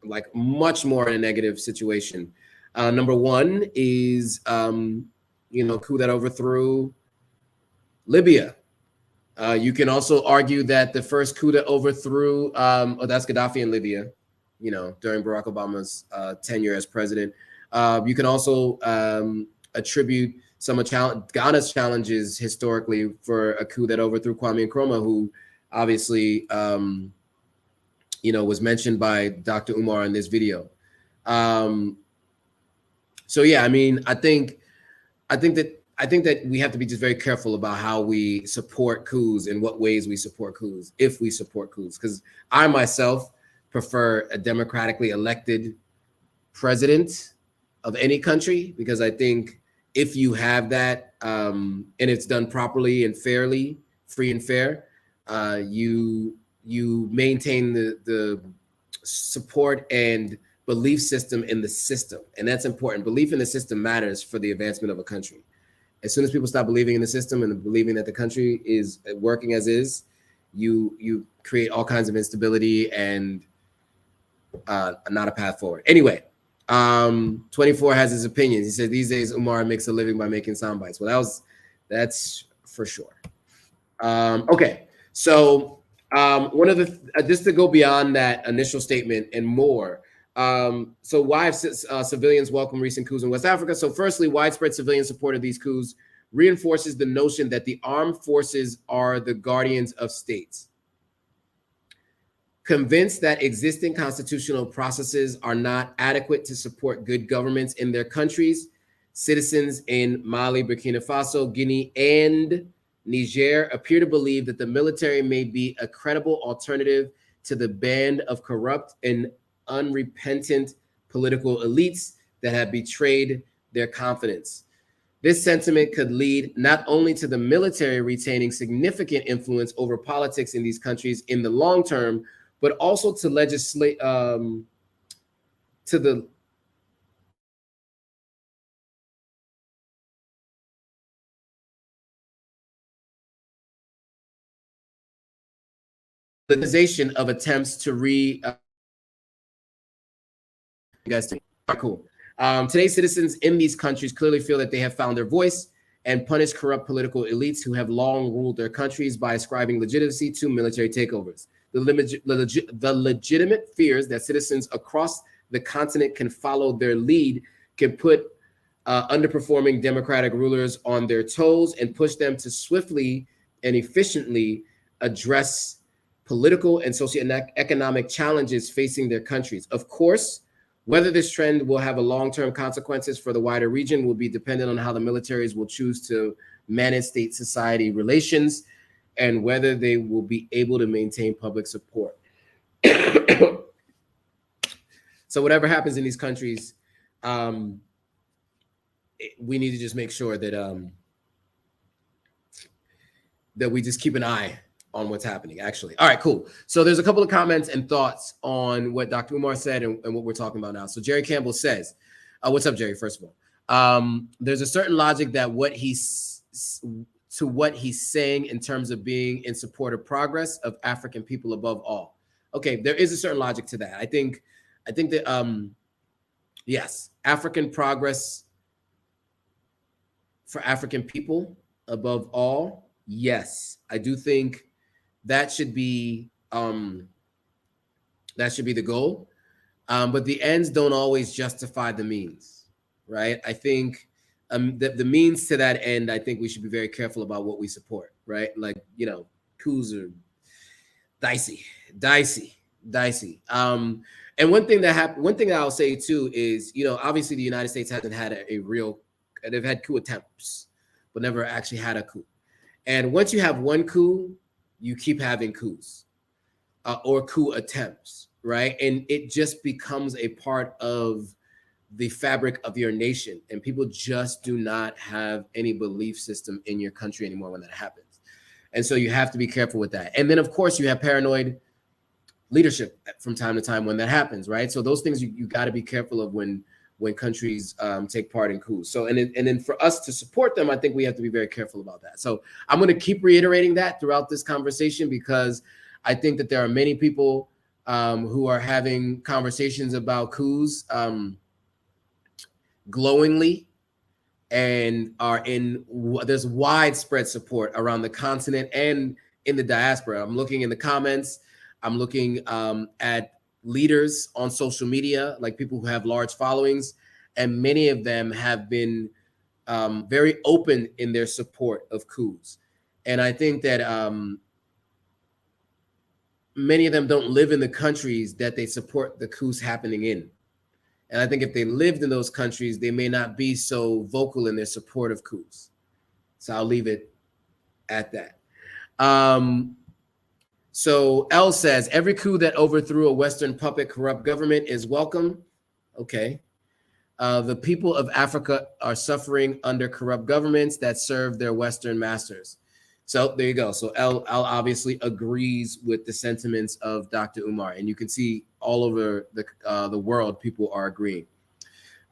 [SPEAKER 1] like much more in a negative situation. Number one is, coup that overthrew Libya. You can also argue that the first coup that overthrew, that's Gaddafi in Libya, during Barack Obama's tenure as president. You can also attribute some of Ghana's challenges historically for a coup that overthrew Kwame Nkrumah, who obviously, was mentioned by Dr. Umar in this video. So yeah, I mean, I think that we have to be just very careful about how we support coups and what ways we support coups, if we support coups, because I myself prefer a democratically elected president of any country, because I think if you have that and it's done properly and fairly, free and fair, you maintain the support and belief system in the system. And that's important. Belief in the system matters for the advancement of a country. As soon as people stop believing in the system and believing that the country is working as is, you create all kinds of instability and not a path forward. Anyway, 24 has his opinions. He said these days Umar makes a living by making sound bites. Well, that's for sure. Okay, so one of the just to go beyond that initial statement and more. So why have civilians welcome recent coups in West Africa? So firstly, widespread civilian support of these coups reinforces the notion that the armed forces are the guardians of states. Convinced that existing constitutional processes are not adequate to support good governments in their countries, citizens in Mali, Burkina Faso, Guinea, and Niger appear to believe that the military may be a credible alternative to the band of corrupt and unrepentant political elites that have betrayed their confidence. This sentiment could lead not only to the military retaining significant influence over politics in these countries in the long term, but also to legislate to the legalization of attempts to you guys think? All right, cool. Today's citizens in these countries clearly feel that they have found their voice and punish corrupt political elites who have long ruled their countries by ascribing legitimacy to military takeovers. The legitimate fears that citizens across the continent can follow their lead can put underperforming democratic rulers on their toes and push them to swiftly and efficiently address political and socioeconomic challenges facing their countries. Of course, whether this trend will have a long-term consequences for the wider region will be dependent on how the militaries will choose to manage state-society relations and whether they will be able to maintain public support. So whatever happens in these countries, we need to just make sure that that we just keep an eye on what's happening, actually. All right, cool. So there's a couple of comments and thoughts on what Dr. Umar said and what we're talking about now. So Jerry Campbell says, what's up, Jerry, first of all? There's a certain logic that what he to what he's saying in terms of being in support of progress of African people above all. Okay, there is a certain logic to that. I think that yes, African progress for African people above all. Yes, I do think that should be the goal. But the ends don't always justify the means, right? I think the means to that end, I think we should be very careful about what we support, right? Like, you know, coups are dicey. And one thing that I'll say too is, you know, obviously the United States hasn't had a real, they've had coup attempts, but never actually had a coup. And once you have one coup, you keep having coups or coup attempts, right? And it just becomes a part of the fabric of your nation. And people just do not have any belief system in your country anymore when that happens. And so you have to be careful with that. And then, of course, you have paranoid leadership from time to time when that happens, right? So those things you got to be careful of when countries take part in coups. So and then for us to support them, I think we have to be very careful about that. So I'm going to keep reiterating that throughout this conversation, because I think that there are many people who are having conversations about coups glowingly, and there's widespread support around the continent and in the diaspora. I'm looking in the comments. I'm looking at leaders on social media, like people who have large followings, and many of them have been very open in their support of coups. And I think that many of them don't live in the countries that they support the coups happening in. And I think if they lived in those countries, they may not be so vocal in their support of coups. So I'll leave it at that. So L says, every coup that overthrew a Western puppet corrupt government is welcome. Okay. The people of Africa are suffering under corrupt governments that serve their Western masters. So there you go. So L obviously agrees with the sentiments of Dr. Umar, and you can see all over the world people are agreeing.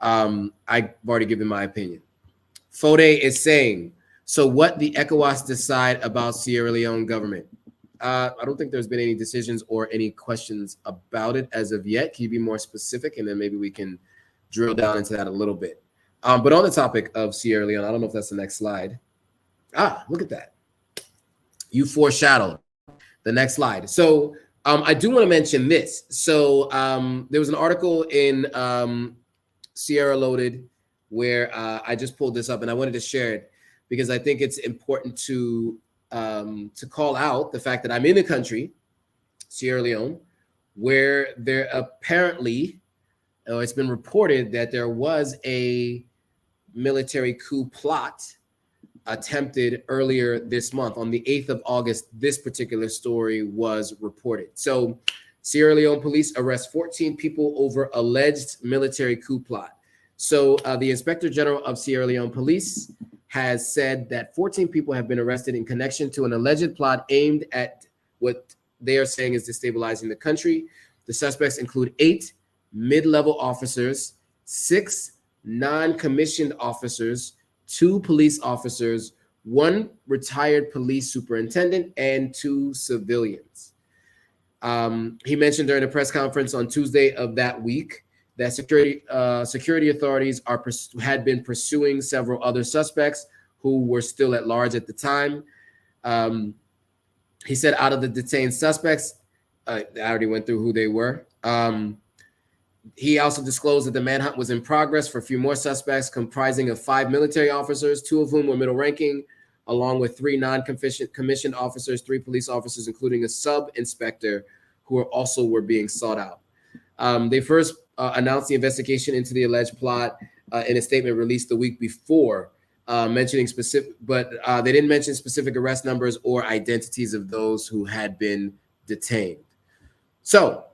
[SPEAKER 1] I've already given my opinion. Fode is saying, so what the ECOWAS decide about Sierra Leone government? I don't think there's been any decisions or any questions about it as of yet. Can you be more specific? And then maybe we can drill down into that a little bit. But on the topic of Sierra Leone, I don't know if that's the next slide. Look at that. You foreshadowed the next slide. So I do want to mention this. So there was an article in Sierra Loaded where I just pulled this up, and I wanted to share it because I think it's important to call out the fact that I'm in a country, Sierra Leone, where there apparently, it's been reported that there was a military coup plot attempted earlier this month. On the 8th of August, this particular story was reported. So Sierra Leone police arrest 14 people over alleged military coup plot. So the Inspector General of Sierra Leone Police has said that 14 people have been arrested in connection to an alleged plot aimed at what they are saying is destabilizing the country. The suspects include 8 mid-level officers, 6 non-commissioned officers, 2 police officers, 1 retired police superintendent, and 2 civilians. He mentioned during a press conference on Tuesday of that week that security authorities had been pursuing several other suspects who were still at large at the time. He said out of the detained suspects, I already went through who they were. He also disclosed that the manhunt was in progress for a few more suspects, comprising of 5 military officers, 2 of whom were middle ranking, along with 3 non-commissioned officers, 3 police officers, including a sub-inspector who were being sought out. They first announced the investigation into the alleged plot in a statement released the week before, mentioning specific, but they didn't mention specific arrest numbers or identities of those who had been detained. So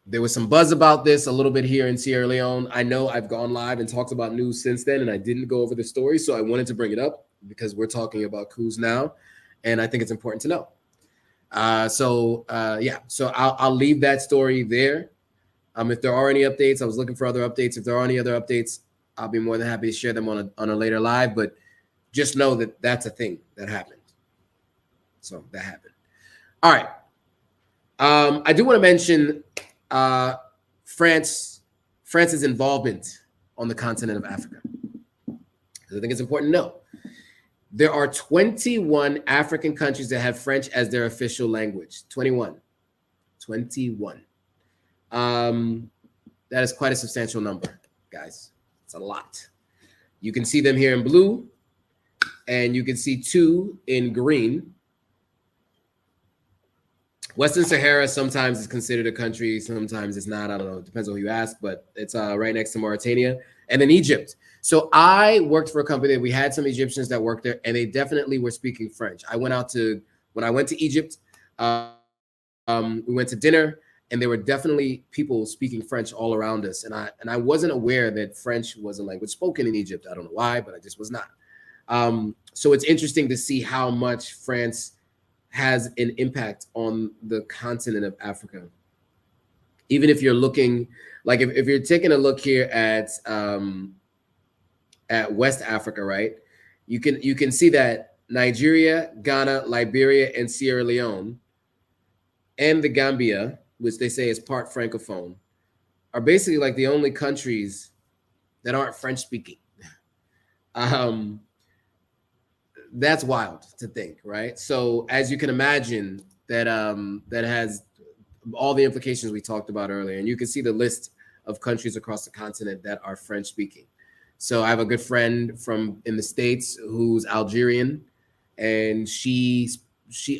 [SPEAKER 1] there was some buzz about this a little bit here in Sierra Leone. I know I've gone live and talked about news since then, and I didn't go over the story, so I wanted to bring it up because we're talking about coups now, and I think it's important to know. So I'll leave that story there. If there are any updates, I was looking for other updates. If there are any other updates, I'll be more than happy to share them on a later live. But just know that that's a thing that happened. So that happened. All right. I do want to mention France's involvement on the continent of Africa. I think it's important to know. There are 21 African countries that have French as their official language. 21. That is quite a substantial number, guys. It's a lot. You can see them here in blue, and you can see 2 in green. Western Sahara sometimes is considered a country, sometimes it's not. I don't know. It depends on who you ask, but it's right next to Mauritania. And then Egypt. So I worked for a company that we had some Egyptians that worked there, and they definitely were speaking French. When I went to Egypt, we went to dinner, and there were definitely people speaking French all around us. And I wasn't aware that French was a language spoken in Egypt. I don't know why, but I just was not. So it's interesting to see how much France has an impact on the continent of Africa. Even if you're looking, like if you're taking a look here at West Africa, right? You can see that Nigeria, Ghana, Liberia, and Sierra Leone, and the Gambia, which they say is part Francophone, are basically like the only countries that aren't French speaking. That's wild to think, right? So as you can imagine, that has all the implications we talked about earlier. And you can see the list of countries across the continent that are French speaking. So I have a good friend in the States who's Algerian, and she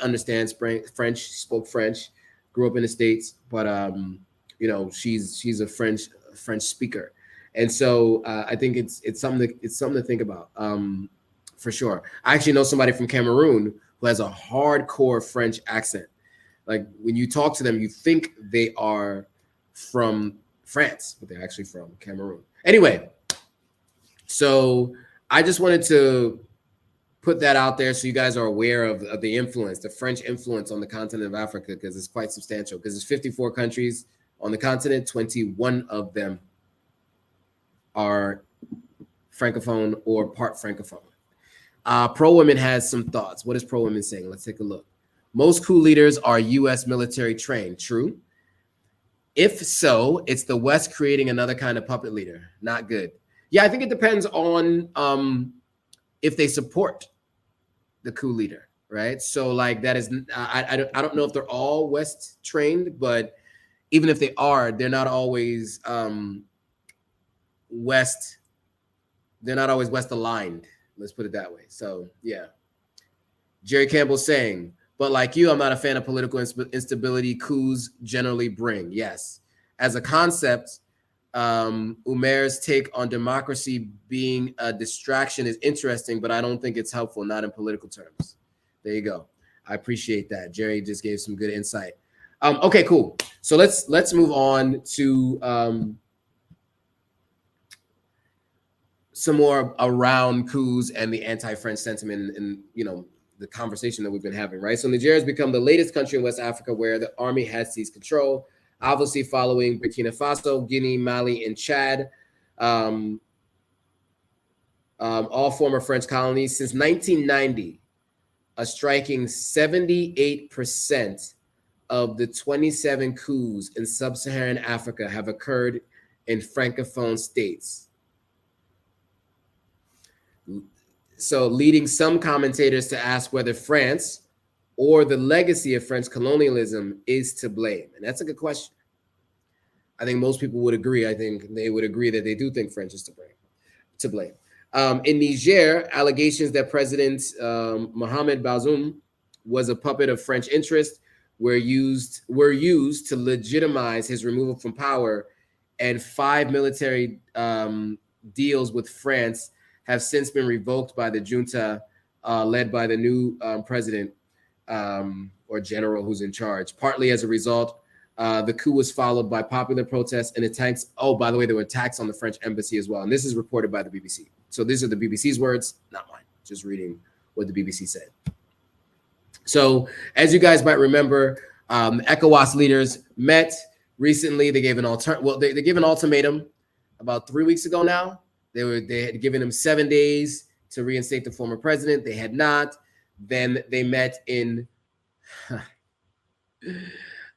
[SPEAKER 1] understands French, spoke French, grew up in the States, but she's a French speaker. And so I think it's something to think about. For sure. I actually know somebody from Cameroon who has a hardcore French accent. Like when you talk to them, you think they are from France, but they're actually from Cameroon. Anyway, so I just wanted to put that out there so you guys are aware of the influence, the French influence on the continent of Africa, because it's quite substantial. Because there's 54 countries on the continent, 21 of them are Francophone or part Francophone. Pro Women has some thoughts. What is Pro Women saying? Let's take a look. Most coup leaders are U.S. military trained. True. If so, it's the West creating another kind of puppet leader. Not good. Yeah, I think it depends on if they support the coup leader, right? So like that is, I don't know if they're all West trained, but even if they are, they're not always West. They're not always West aligned. Let's put it that way. So, yeah. Jerry Campbell saying, but like you, I'm not a fan of political instability coups generally bring. Yes. As a concept, Umair's take on democracy being a distraction is interesting, but I don't think it's helpful, not in political terms. There you go. I appreciate that. Jerry just gave some good insight. Okay, cool. So let's move on to some more around coups and the anti-French sentiment and the conversation that we've been having, right? So Nigeria has become the latest country in West Africa where the army has seized control, obviously following Burkina Faso, Guinea, Mali, and Chad, all former French colonies. Since 1990, a striking 78% of the 27 coups in sub-Saharan Africa have occurred in Francophone states. So leading some commentators to ask whether France or the legacy of French colonialism is to blame. And that's a good question. I think most people would agree. I think they would agree that they do think French is to blame. In Niger, allegations that President Mohamed Bazoum was a puppet of French interest were used to legitimize his removal from power, and 5 military deals with France have since been revoked by the junta led by the new president or general who's in charge. Partly as a result, the coup was followed by popular protests and attacks. Oh, by the way, there were attacks on the French embassy as well. And this is reported by the BBC. So these are the BBC's words, not mine. Just reading what the BBC said. So as you guys might remember, ECOWAS leaders met recently. They gave an ultimatum about 3 weeks ago now. They had given him 7 days to reinstate the former president. They had not. Then they met in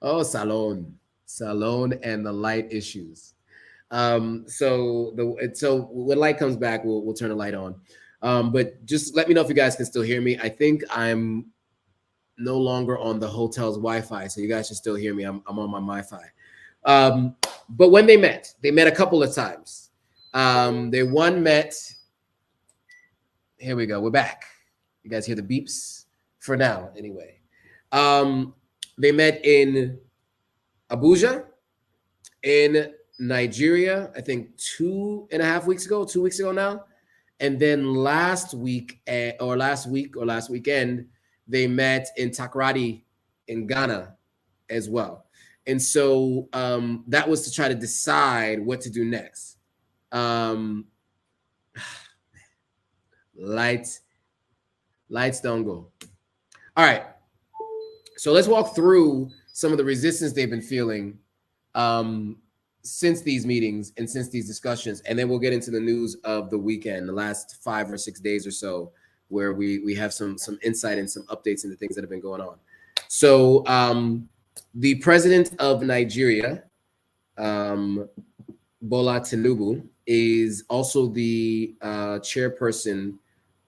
[SPEAKER 1] Salon and the light issues. So when light comes back, we'll turn the light on. But just let me know if you guys can still hear me. I think I'm no longer on the hotel's Wi-Fi, so you guys should still hear me. I'm on my Wi-Fi. But when they met a couple of times. They met. Here we go. We're back. You guys hear the beeps? For now, anyway. They met in Abuja, in Nigeria, I think 2.5 weeks ago, 2 weeks ago now. And then last weekend, they met in Takoradi in Ghana as well. And so that was to try to decide what to do next. Lights don't go. All right. So let's walk through some of the resistance they've been feeling since these meetings and since these discussions. And then we'll get into the news of the weekend, the last 5 or 6 days or so, where we have some insight and some updates into things that have been going on. So the president of Nigeria, Bola Tinubu, is also the chairperson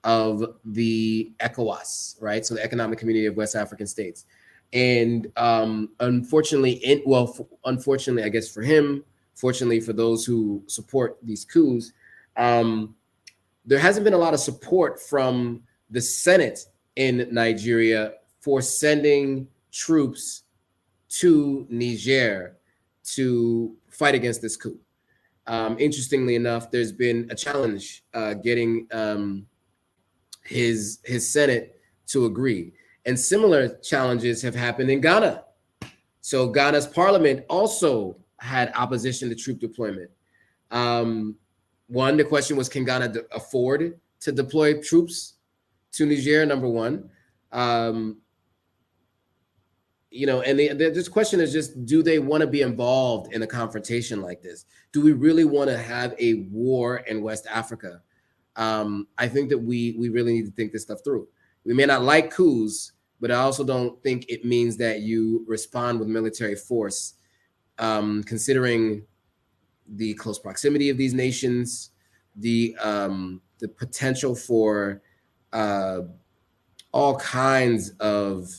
[SPEAKER 1] of the ECOWAS, right? So the Economic Community of West African States. And unfortunately, I guess for him, fortunately for those who support these coups, there hasn't been a lot of support from the Senate in Nigeria for sending troops to Niger to fight against this coup. Interestingly enough, there's been a challenge getting his Senate to agree. And similar challenges have happened in Ghana. So Ghana's parliament also had opposition to troop deployment. The question was, can Ghana afford to deploy troops to Niger? Number one. And this question is just, do they want to be involved in a confrontation like this? Do we really want to have a war in West Africa? I think that we really need to think this stuff through. We may not like coups, but I also don't think it means that you respond with military force, considering the close proximity of these nations, the potential for all kinds of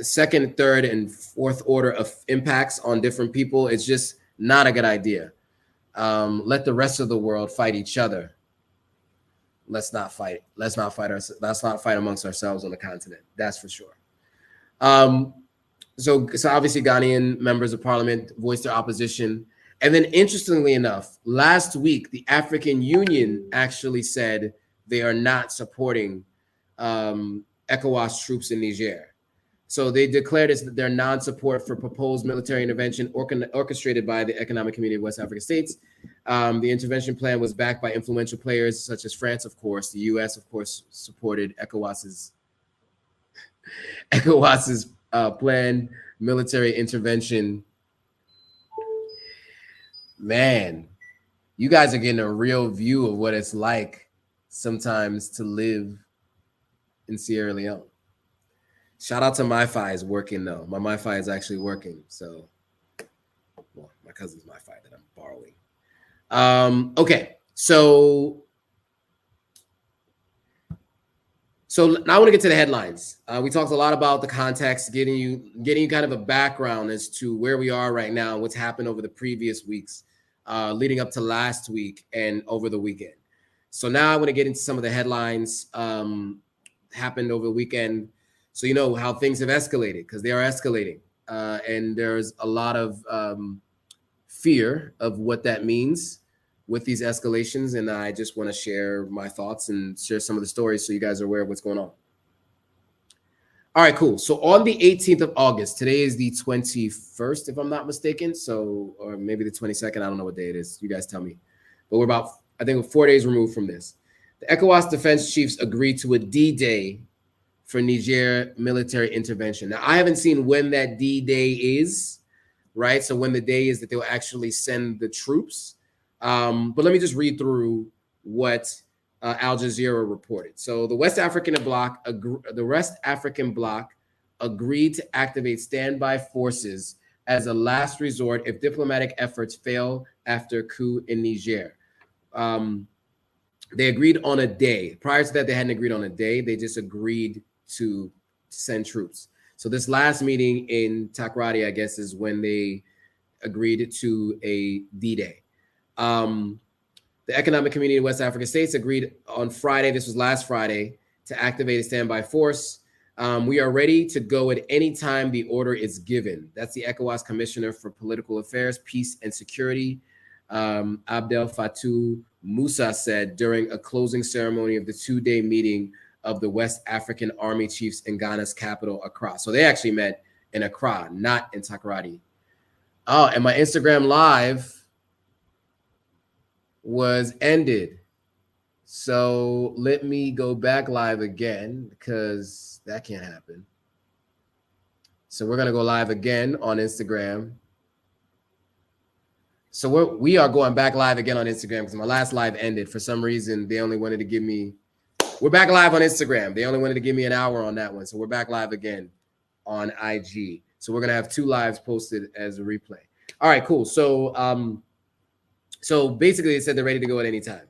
[SPEAKER 1] second, third, and fourth order of impacts on different people. It's just not a good idea. Let the rest of the world fight each other. Let's not fight amongst ourselves on the continent. That's for sure. So obviously Ghanaian members of parliament voiced their opposition. And then interestingly enough, last week, the African Union actually said they are not supporting ECOWAS troops in Niger. So they declared their non-support for proposed military intervention orchestrated by the Economic Community of West African States. The intervention plan was backed by influential players such as France, of course. The U.S., of course, supported ECOWAS's planned military intervention. Man, you guys are getting a real view of what it's like sometimes to live in Sierra Leone. Shout out to MiFi is working though. My MiFi is actually working. So, well, my cousin's MiFi that I'm borrowing. Okay, so now I want to get to the headlines. We talked a lot about the context, getting you kind of a background as to where we are right now, what's happened over the previous weeks, leading up to last week and over the weekend. So now I want to get into some of the headlines happened over the weekend. So you know how things have escalated, because they are escalating. And there's a lot of fear of what that means with these escalations. And I just want to share my thoughts and share some of the stories so you guys are aware of what's going on. All right, cool. So on the 18th of August, today is the 21st, if I'm not mistaken. So, or maybe the 22nd. I don't know what day it is. You guys tell me. But we're about, I think, 4 days removed from this. The ECOWAS defense chiefs agreed to a D-Day for Niger military intervention. Now, I haven't seen when that D-Day is, right? So when the day is that they'll actually send the troops. But let me just read through what Al Jazeera reported. So the West African bloc agreed to activate standby forces as a last resort if diplomatic efforts fail after coup in Niger. They agreed on a day. Prior to that, they hadn't agreed on a day. They just agreed to send troops. So this last meeting in Takrady, I guess, is when they agreed to a D-Day. The Economic Community of West African States agreed on Friday, this was last Friday, to activate a standby force. We are ready to go at any time the order is given. That's the ECOWAS Commissioner for Political Affairs, Peace and Security, Abdel Fattah Musa, said during a closing ceremony of the two-day meeting of the West African Army Chiefs in Ghana's capital, Accra. So they actually met in Accra, not in Takrady. Oh, and my Instagram Live was ended. So let me go back live again because that can't happen. So we're going to go live again on Instagram. So we are going back live again on Instagram because my last live ended. For some reason, they only wanted to give me, we're back live on Instagram. They only wanted to give me an hour on that one. So we're back live again on IG. So we're going to have 2 lives posted as a replay. All right, cool. So, so basically they said they're ready to go at any time.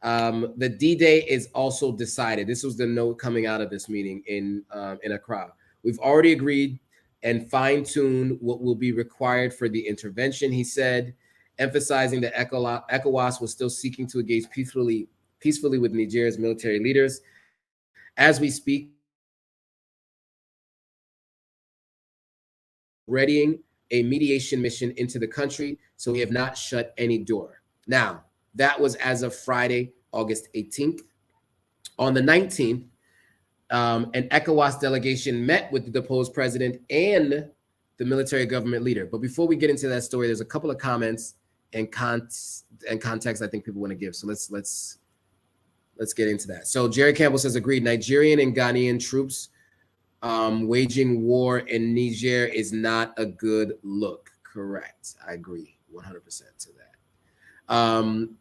[SPEAKER 1] The D-Day is also decided. This was the note coming out of this meeting in Accra. We've already agreed and fine-tuned what will be required for the intervention, he said, emphasizing that ECOWAS was still seeking to engage peacefully with Nigeria's military leaders. As we speak, readying a mediation mission into the country, so we have not shut any door. Now, that was as of Friday, August 18th. On the 19th, an ECOWAS delegation met with the deposed president and the military government leader. But before we get into that story, there's a couple of comments and context I think people want to give. So let's get into that. So Jerry Campbell says, agreed, Nigerian and Ghanaian troops waging war in Niger is not a good look. Correct. I agree 100% to that.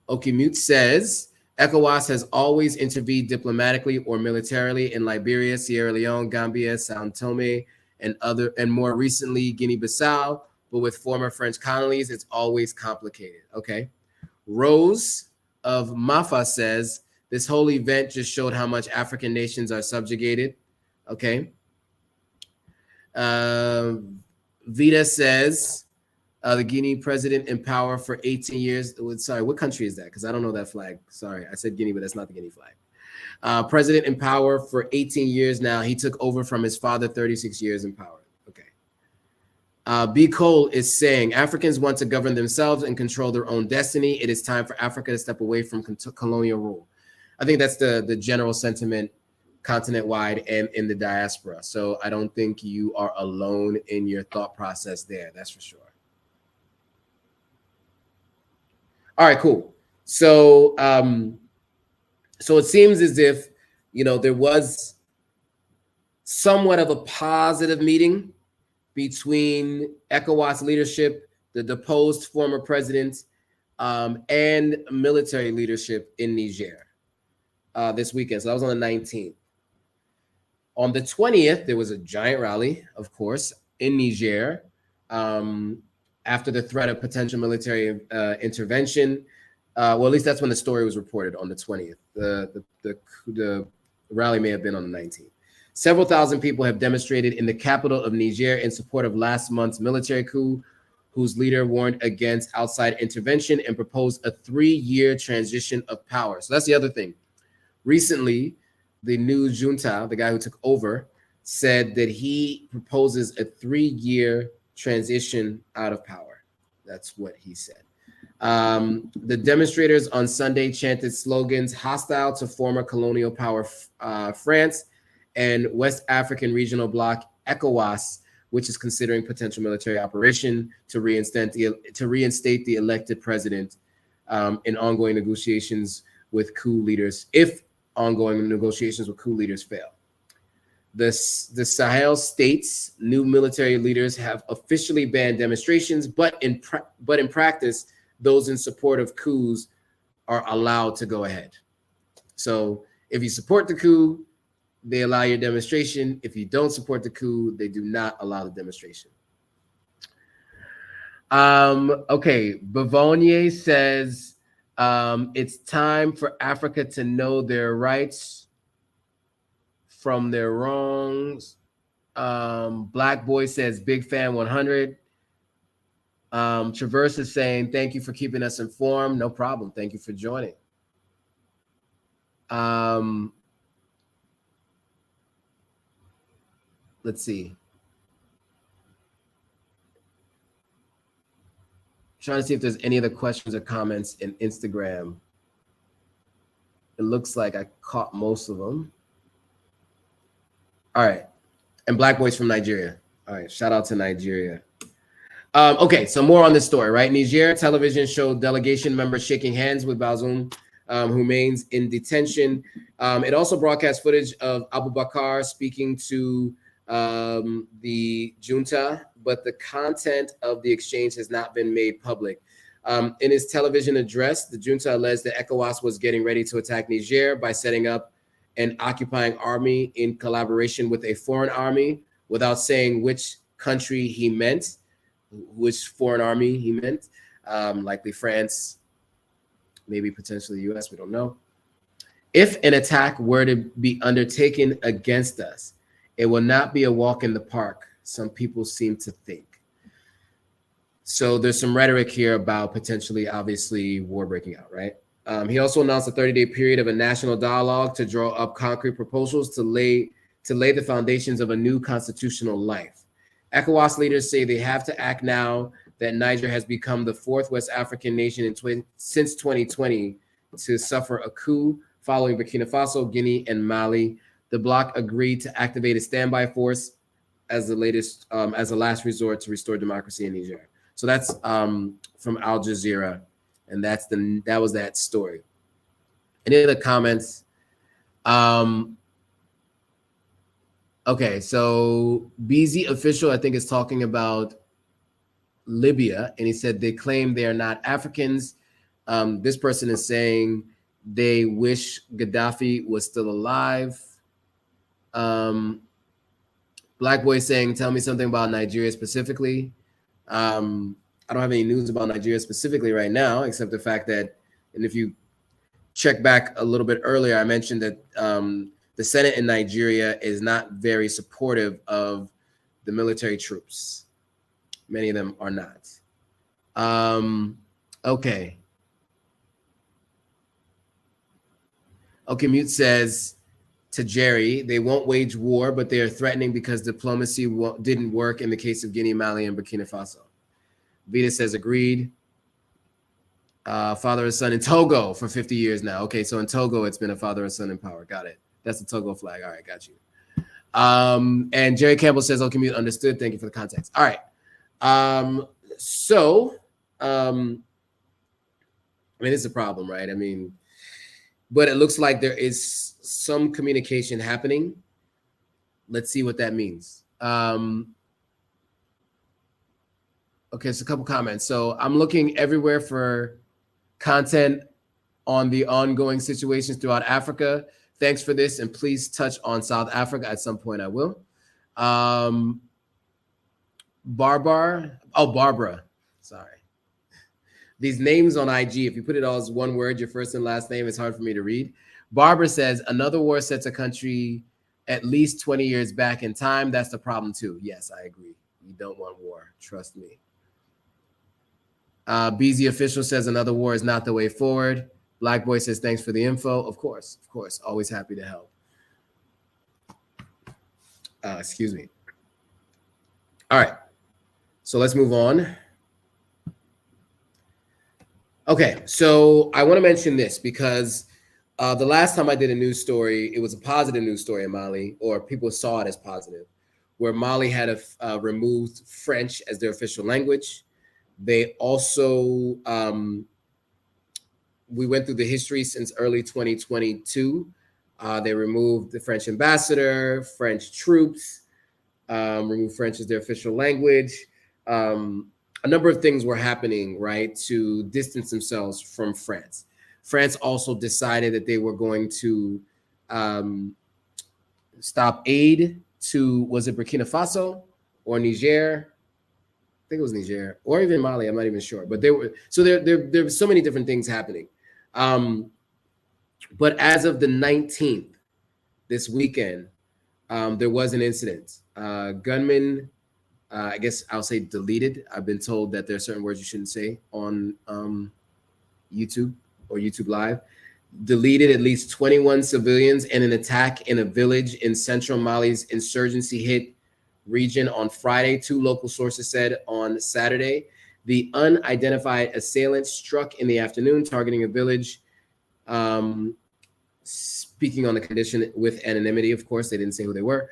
[SPEAKER 1] Okimute says, ECOWAS has always intervened diplomatically or militarily in Liberia, Sierra Leone, Gambia, Sao Tome, and more recently Guinea-Bissau, but with former French colonies, it's always complicated. Okay. Rose of Mafa says, this whole event just showed how much African nations are subjugated. Okay. Vida says, the Guinea president in power for 18 years. Sorry, what country is that? Because I don't know that flag. Sorry, I said Guinea, but that's not the Guinea flag. President in power for 18 years now. He took over from his father, 36 years in power. Okay. B. Cole is saying, Africans want to govern themselves and control their own destiny. It is time for Africa to step away from colonial rule. I think that's the general sentiment continent-wide and in the diaspora. So I don't think you are alone in your thought process there. That's for sure. All right, cool. So, so it seems as if, you know, there was somewhat of a positive meeting between ECOWAS leadership, the deposed former president, and military leadership in Niger this weekend. So that was on the 19th. On the 20th, there was a giant rally, of course, in Niger. After the threat of potential military intervention. Well, at least that's when the story was reported, on the 20th. The rally may have been on the 19th. Several thousand people have demonstrated in the capital of Niger in support of last month's military coup, whose leader warned against outside intervention and proposed a 3-year transition of power. So that's the other thing. Recently, the new junta, the guy who took over, said that he proposes a 3-year transition out of power. That's what he said. The demonstrators on Sunday chanted slogans hostile to former colonial power France and West African regional bloc ECOWAS, which is considering potential military operation to reinstate the elected president in ongoing negotiations with coup leaders, if ongoing negotiations with coup leaders fail. The Sahel states' new military leaders have officially banned demonstrations, but in practice, those in support of coups are allowed to go ahead. So if you support the coup, they allow your demonstration. If you don't support the coup, they do not allow the demonstration. Okay, Bavonier says it's time for Africa to know their rights from their wrongs. Black Boy says big fan 100. Traverse is saying thank you for keeping us informed. No problem. Thank you for joining. Let's see. Trying to see if there's any other questions or comments in Instagram. It looks like I caught most of them. All right. And Black Boys from Nigeria. All right. Shout out to Nigeria. Okay. So more on this story, right? Niger television showed delegation members shaking hands with Bazoum, who remains in detention. It also broadcast footage of Abu Bakr speaking to the junta, but the content of the exchange has not been made public. In his television address, the junta alleged that ECOWAS was getting ready to attack Niger by setting up an occupying army in collaboration with a foreign army, without saying which country he meant, which foreign army he meant, likely France, maybe potentially US, we don't know. If an attack were to be undertaken against us, it will not be a walk in the park, some people seem to think. So there's some rhetoric here about potentially, obviously, war breaking out, right? He also announced a 30-day period of a national dialogue to draw up concrete proposals to lay the foundations of a new constitutional life. ECOWAS leaders say they have to act now that Niger has become the fourth West African nation since 2020 to suffer a coup following Burkina Faso, Guinea, and Mali. The bloc agreed to activate a standby force as the last resort to restore democracy in Niger. So that's from Al Jazeera, and that was that story. Any other comments? Okay, so BZ official, I think, is talking about Libya, and he said they claim they are not Africans. This person is saying they wish Gaddafi was still alive. Black Boy saying, tell me something about Nigeria specifically. I don't have any news about Nigeria specifically right now, except the fact that, and if you check back a little bit earlier, I mentioned that the Senate in Nigeria is not very supportive of the military troops. Many of them are not. Okay. Okay, Mute says to Jerry, they won't wage war, but they are threatening because diplomacy didn't work in the case of Guinea, Mali, and Burkina Faso. Vita says agreed. Father and son in Togo for 50 years now. Okay, so in Togo, it's been a father and son in power. Got it. That's the Togo flag. All right, got you. And Jerry Campbell says, okay, Mute, understood. Thank you for the context. All right. I mean, it's a problem, right? I mean, but it looks like there is some communication happening. Let's see what that means. Okay, so a couple comments. So I'm looking everywhere for content on the ongoing situations throughout Africa. Thanks for this, and please touch on South Africa at some point. I will. Barbara. Sorry. These names on IG, if you put it all as one word, your first and last name, it's hard for me to read. Barbara says, another war sets a country at least 20 years back in time. That's the problem too. Yes, I agree. You don't want war. Trust me. BZ official says another war is not the way forward. Black Boy says, thanks for the info. Of course. Always happy to help. Excuse me. All right. So let's move on. Okay, so I want to mention this because the last time I did a news story, it was a positive news story in Mali, or people saw it as positive, where Mali had removed French as their official language. They also, we went through the history since early 2022. They removed the French ambassador, French troops, removed French as their official language. A number of things were happening, right, to distance themselves from France. France also decided that they were going to stop aid to, was it Burkina Faso or Niger? I think it was Niger or even Mali. I'm not even sure, but there were so many different things happening. But as of the 19th, this weekend, there was an incident. Gunmen, I guess I'll say deleted. I've been told that there are certain words you shouldn't say on YouTube or YouTube Live. Deleted at least 21 civilians in an attack in a village in central Mali's insurgency hit region on Friday, 2 local sources said on Saturday. The unidentified assailant struck in the afternoon, targeting a village. Speaking on the condition with anonymity, of course, they didn't say who they were.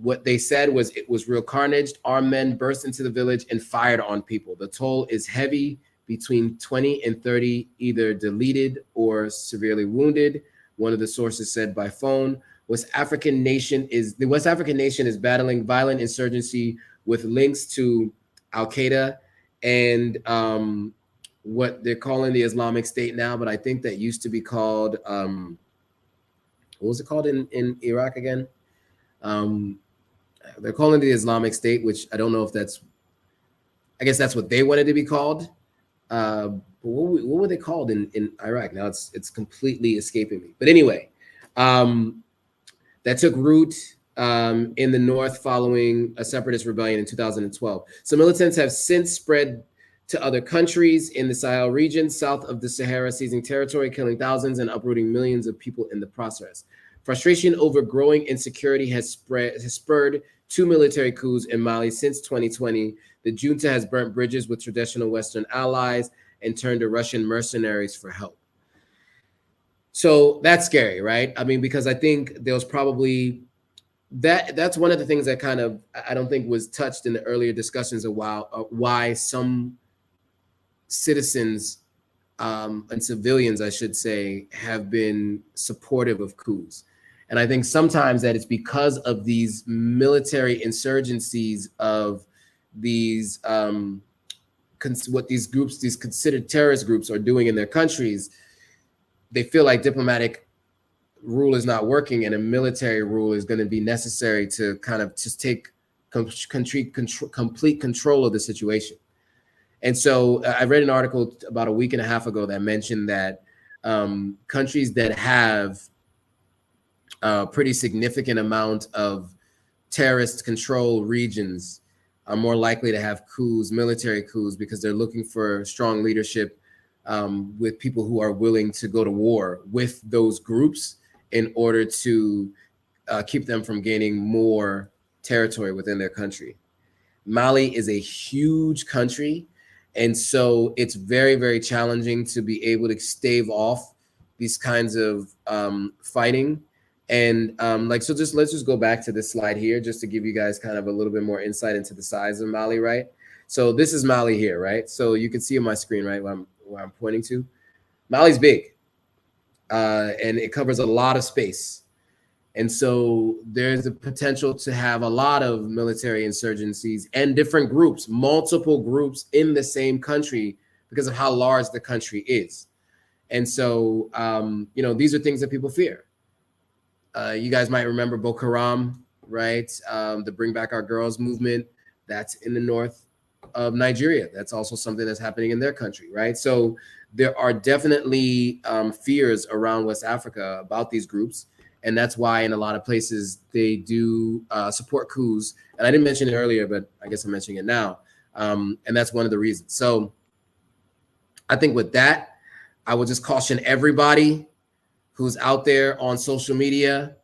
[SPEAKER 1] What they said was it was real carnage. Armed men burst into the village and fired on people. The toll is heavy, between 20 and 30 either deleted or severely wounded. One of the sources said by phone. The West African nation is battling violent insurgency with links to Al-Qaeda and what they're calling the Islamic State now, but I think that used to be called, what was it called in Iraq again? They're calling it the Islamic State, which I don't know if that's, I guess that's what they wanted to be called. But what were they called in Iraq? Now it's completely escaping me. But anyway, that took root in the north following a separatist rebellion in 2012. So militants have since spread to other countries in the Sahel region, south of the Sahara, seizing territory, killing thousands and uprooting millions of people in the process. Frustration over growing insecurity has spurred 2 military coups in Mali since 2020. The junta has burnt bridges with traditional Western allies and turned to Russian mercenaries for help. So that's scary, right? I mean, because I think there was probably that's one of the things that kind of I don't think was touched in the earlier discussions of why some citizens and civilians, I should say, have been supportive of coups. And I think sometimes that it's because of these military insurgencies of these what these groups, these considered terrorist groups, are doing in their countries. They feel like diplomatic rule is not working and a military rule is going to be necessary to kind of just take complete control of the situation. And so I read an article about a week and a half ago that mentioned that countries that have a pretty significant amount of terrorist control regions are more likely to have coups, military coups, because they're looking for strong leadership with people who are willing to go to war with those groups in order to keep them from gaining more territory within their country. Mali is a huge country, and so it's very, very challenging to be able to stave off these kinds of fighting. And so let's just go back to this slide here just to give you guys kind of a little bit more insight into the size of Mali, right? So this is Mali here, right? So you can see on my screen, right, where I'm pointing to. Mali's big, and it covers a lot of space. And so there's the potential to have a lot of military insurgencies and different groups, multiple groups in the same country because of how large the country is. And so, these are things that people fear. You guys might remember Boko Haram, right? The Bring Back Our Girls movement. That's in the north of Nigeria. That's also something that's happening in their country, right? So there are definitely fears around West Africa about these groups. And that's why in a lot of places they do support coups. And I didn't mention it earlier, but I guess I'm mentioning it now. And that's one of the reasons. So I think with that, I would just caution everybody who's out there on social media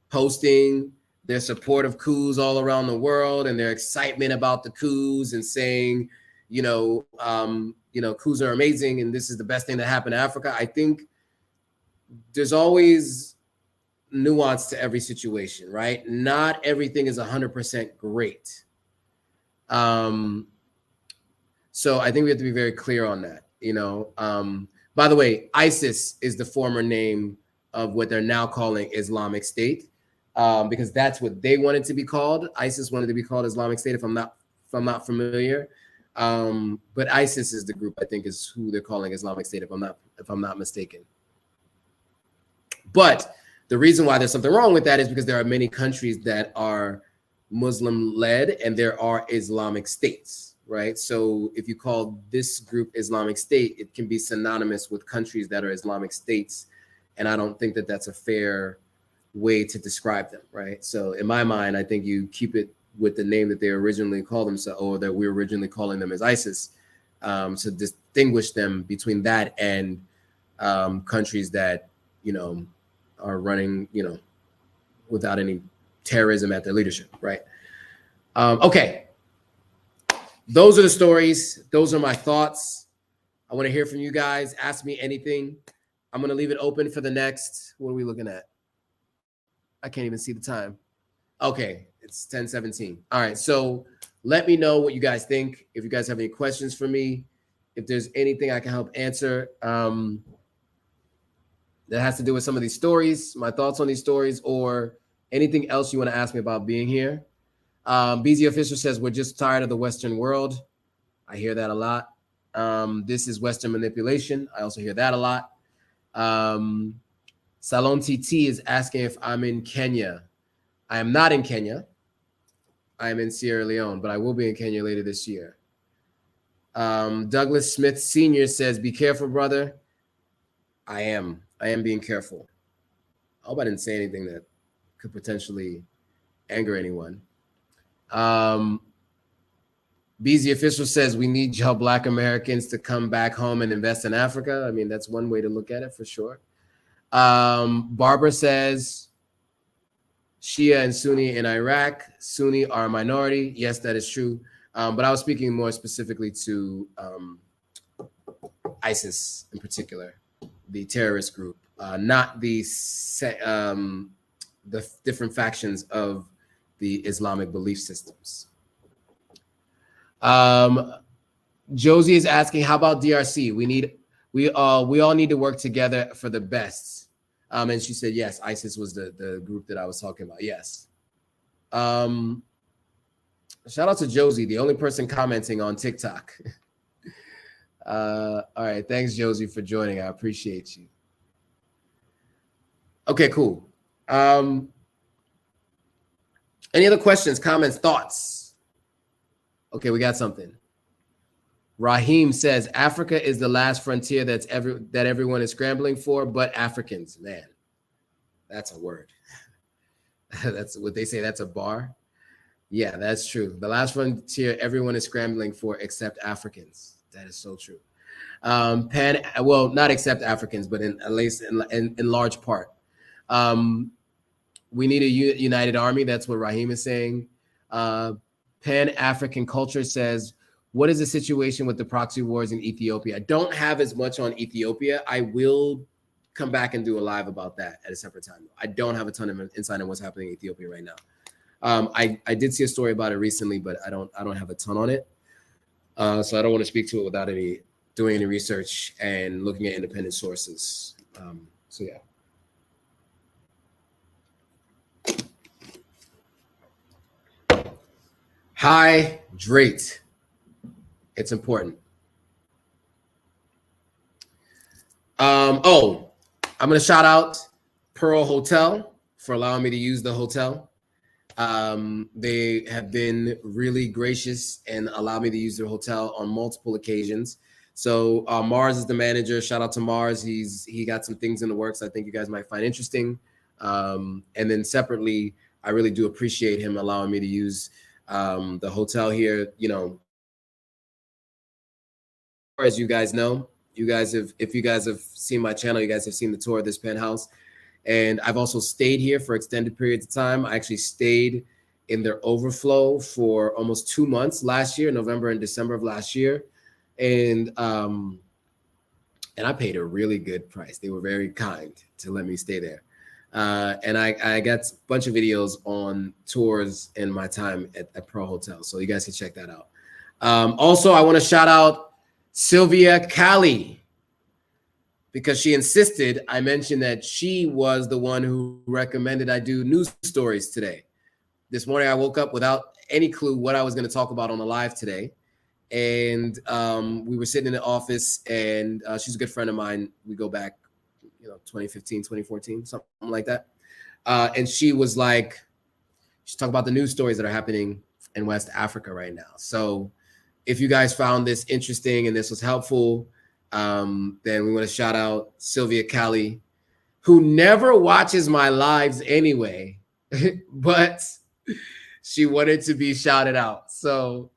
[SPEAKER 1] posting their support of coups all around the world and their excitement about the coups and saying, coups are amazing and this is the best thing that happened to Africa. I think there's always nuance to every situation, right? Not everything is 100% great. So I think we have to be very clear on that, By the way, ISIS is the former name of what they're now calling Islamic State, because that's what they wanted to be called. ISIS wanted to be called Islamic State, if I'm not familiar. But ISIS is the group I think is who they're calling Islamic State, if I'm not mistaken. But the reason why there's something wrong with that is because there are many countries that are Muslim-led and there are Islamic states, right? So if you call this group Islamic State, it can be synonymous with countries that are Islamic states. And I don't think that that's a fair way to describe them, right? So in my mind, I think you keep it with the name that they originally called themselves, or that we were originally calling them as ISIS, to distinguish them between that and countries that, are running, without any terrorism at their leadership, right? Okay. Those are the stories. Those are my thoughts. I want to hear from you guys. Ask me anything. I'm going to leave it open for the next, what are we looking at? I can't even see the time. Okay, it's 10:17. All right, so let me know what you guys think. If you guys have any questions for me, if there's anything I can help answer that has to do with some of these stories, my thoughts on these stories, or anything else you want to ask me about being here. BZ Official says, we're just tired of the Western world. I hear that a lot. This is Western manipulation. I also hear that a lot. Salon TT is asking if I'm in Kenya. I am not in Kenya. I am in Sierra Leone, but I will be in Kenya later this year. Douglas Smith Sr. says, be careful, brother. I am being careful. I hope I didn't say anything that could potentially anger anyone. BZ Official says, we need y'all Black Americans to come back home and invest in Africa. I mean, that's one way to look at it for sure. Barbara says, Shia and Sunni in Iraq. Sunni are a minority. Yes, that is true. But I was speaking more specifically to ISIS in particular, the terrorist group, not the different factions of the Islamic belief systems. Josie is asking, how about DRC? We all need to work together for the best. And she said, yes, ISIS was the group that I was talking about. Yes. Shout out to Josie, the only person commenting on TikTok. All right. Thanks, Josie, for joining. I appreciate you. Okay, cool. Any other questions, comments, thoughts? Okay, we got something. Raheem says, Africa is the last frontier that everyone is scrambling for, but Africans. Man, that's a word. That's what they say. That's a bar. Yeah, that's true. The last frontier everyone is scrambling for except Africans. That is so true. Well, not except Africans, but at least in large part. We need a united army. That's what Raheem is saying. Pan-African Culture says, what is the situation with the proxy wars in Ethiopia? I don't have as much on Ethiopia. I will come back and do a live about that at a separate time. I don't have a ton of insight on what's happening in Ethiopia right now. I did see a story about it recently, but I don't have a ton on it. So I don't want to speak to it without doing any research and looking at independent sources. So yeah. Hydrate. It's important. I'm going to shout out Pearl Hotel for allowing me to use the hotel. They have been really gracious and allowed me to use their hotel on multiple occasions. So Mars is the manager. Shout out to Mars. He got some things in the works I think you guys might find interesting. And then separately, I really do appreciate him allowing me to use the hotel here. As you guys know, if you guys have seen my channel, you guys have seen the tour of this penthouse. And I've also stayed here for extended periods of time. I actually stayed in their overflow for almost 2 months last year, November and December of last year. And I paid a really good price. They were very kind to let me stay there. And I got a bunch of videos on tours in my time at Pearl Hotel. So you guys can check that out. Also, I want to shout out Sylvia Cali, because she insisted I mentioned that she was the one who recommended I do news stories today. This morning, I woke up without any clue what I was going to talk about on the live today. and we were sitting in the office, and she's a good friend of mine. We go back, 2015, 2014, something like that. And she was like, she's talking about the news stories that are happening in West Africa right now. So if you guys found this interesting and this was helpful, then we want to shout out Sylvia Cali, who never watches my lives anyway, but she wanted to be shouted out. So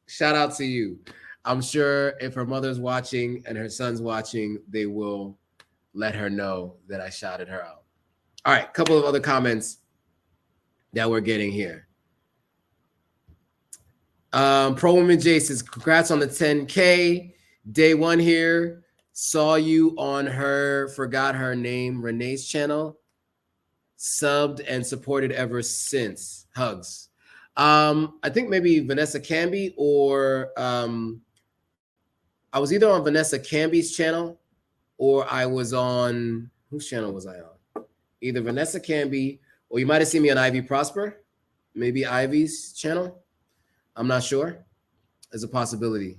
[SPEAKER 1] shout out to you. I'm sure if her mother's watching and her son's watching, they will let her know that I shouted her out. All right, a couple of other comments that we're getting here. Pro Woman J says, congrats on the 10K. Day one here. Saw you on forgot her name, Renee's channel. Subbed and supported ever since. Hugs. I think maybe Vanessa Camby, or I was either on Vanessa Camby's channel or I was on, whose channel was I on? Either Vanessa Camby, or you might have seen me on Ivy Prosper, maybe Ivy's channel. I'm not sure. There's a possibility.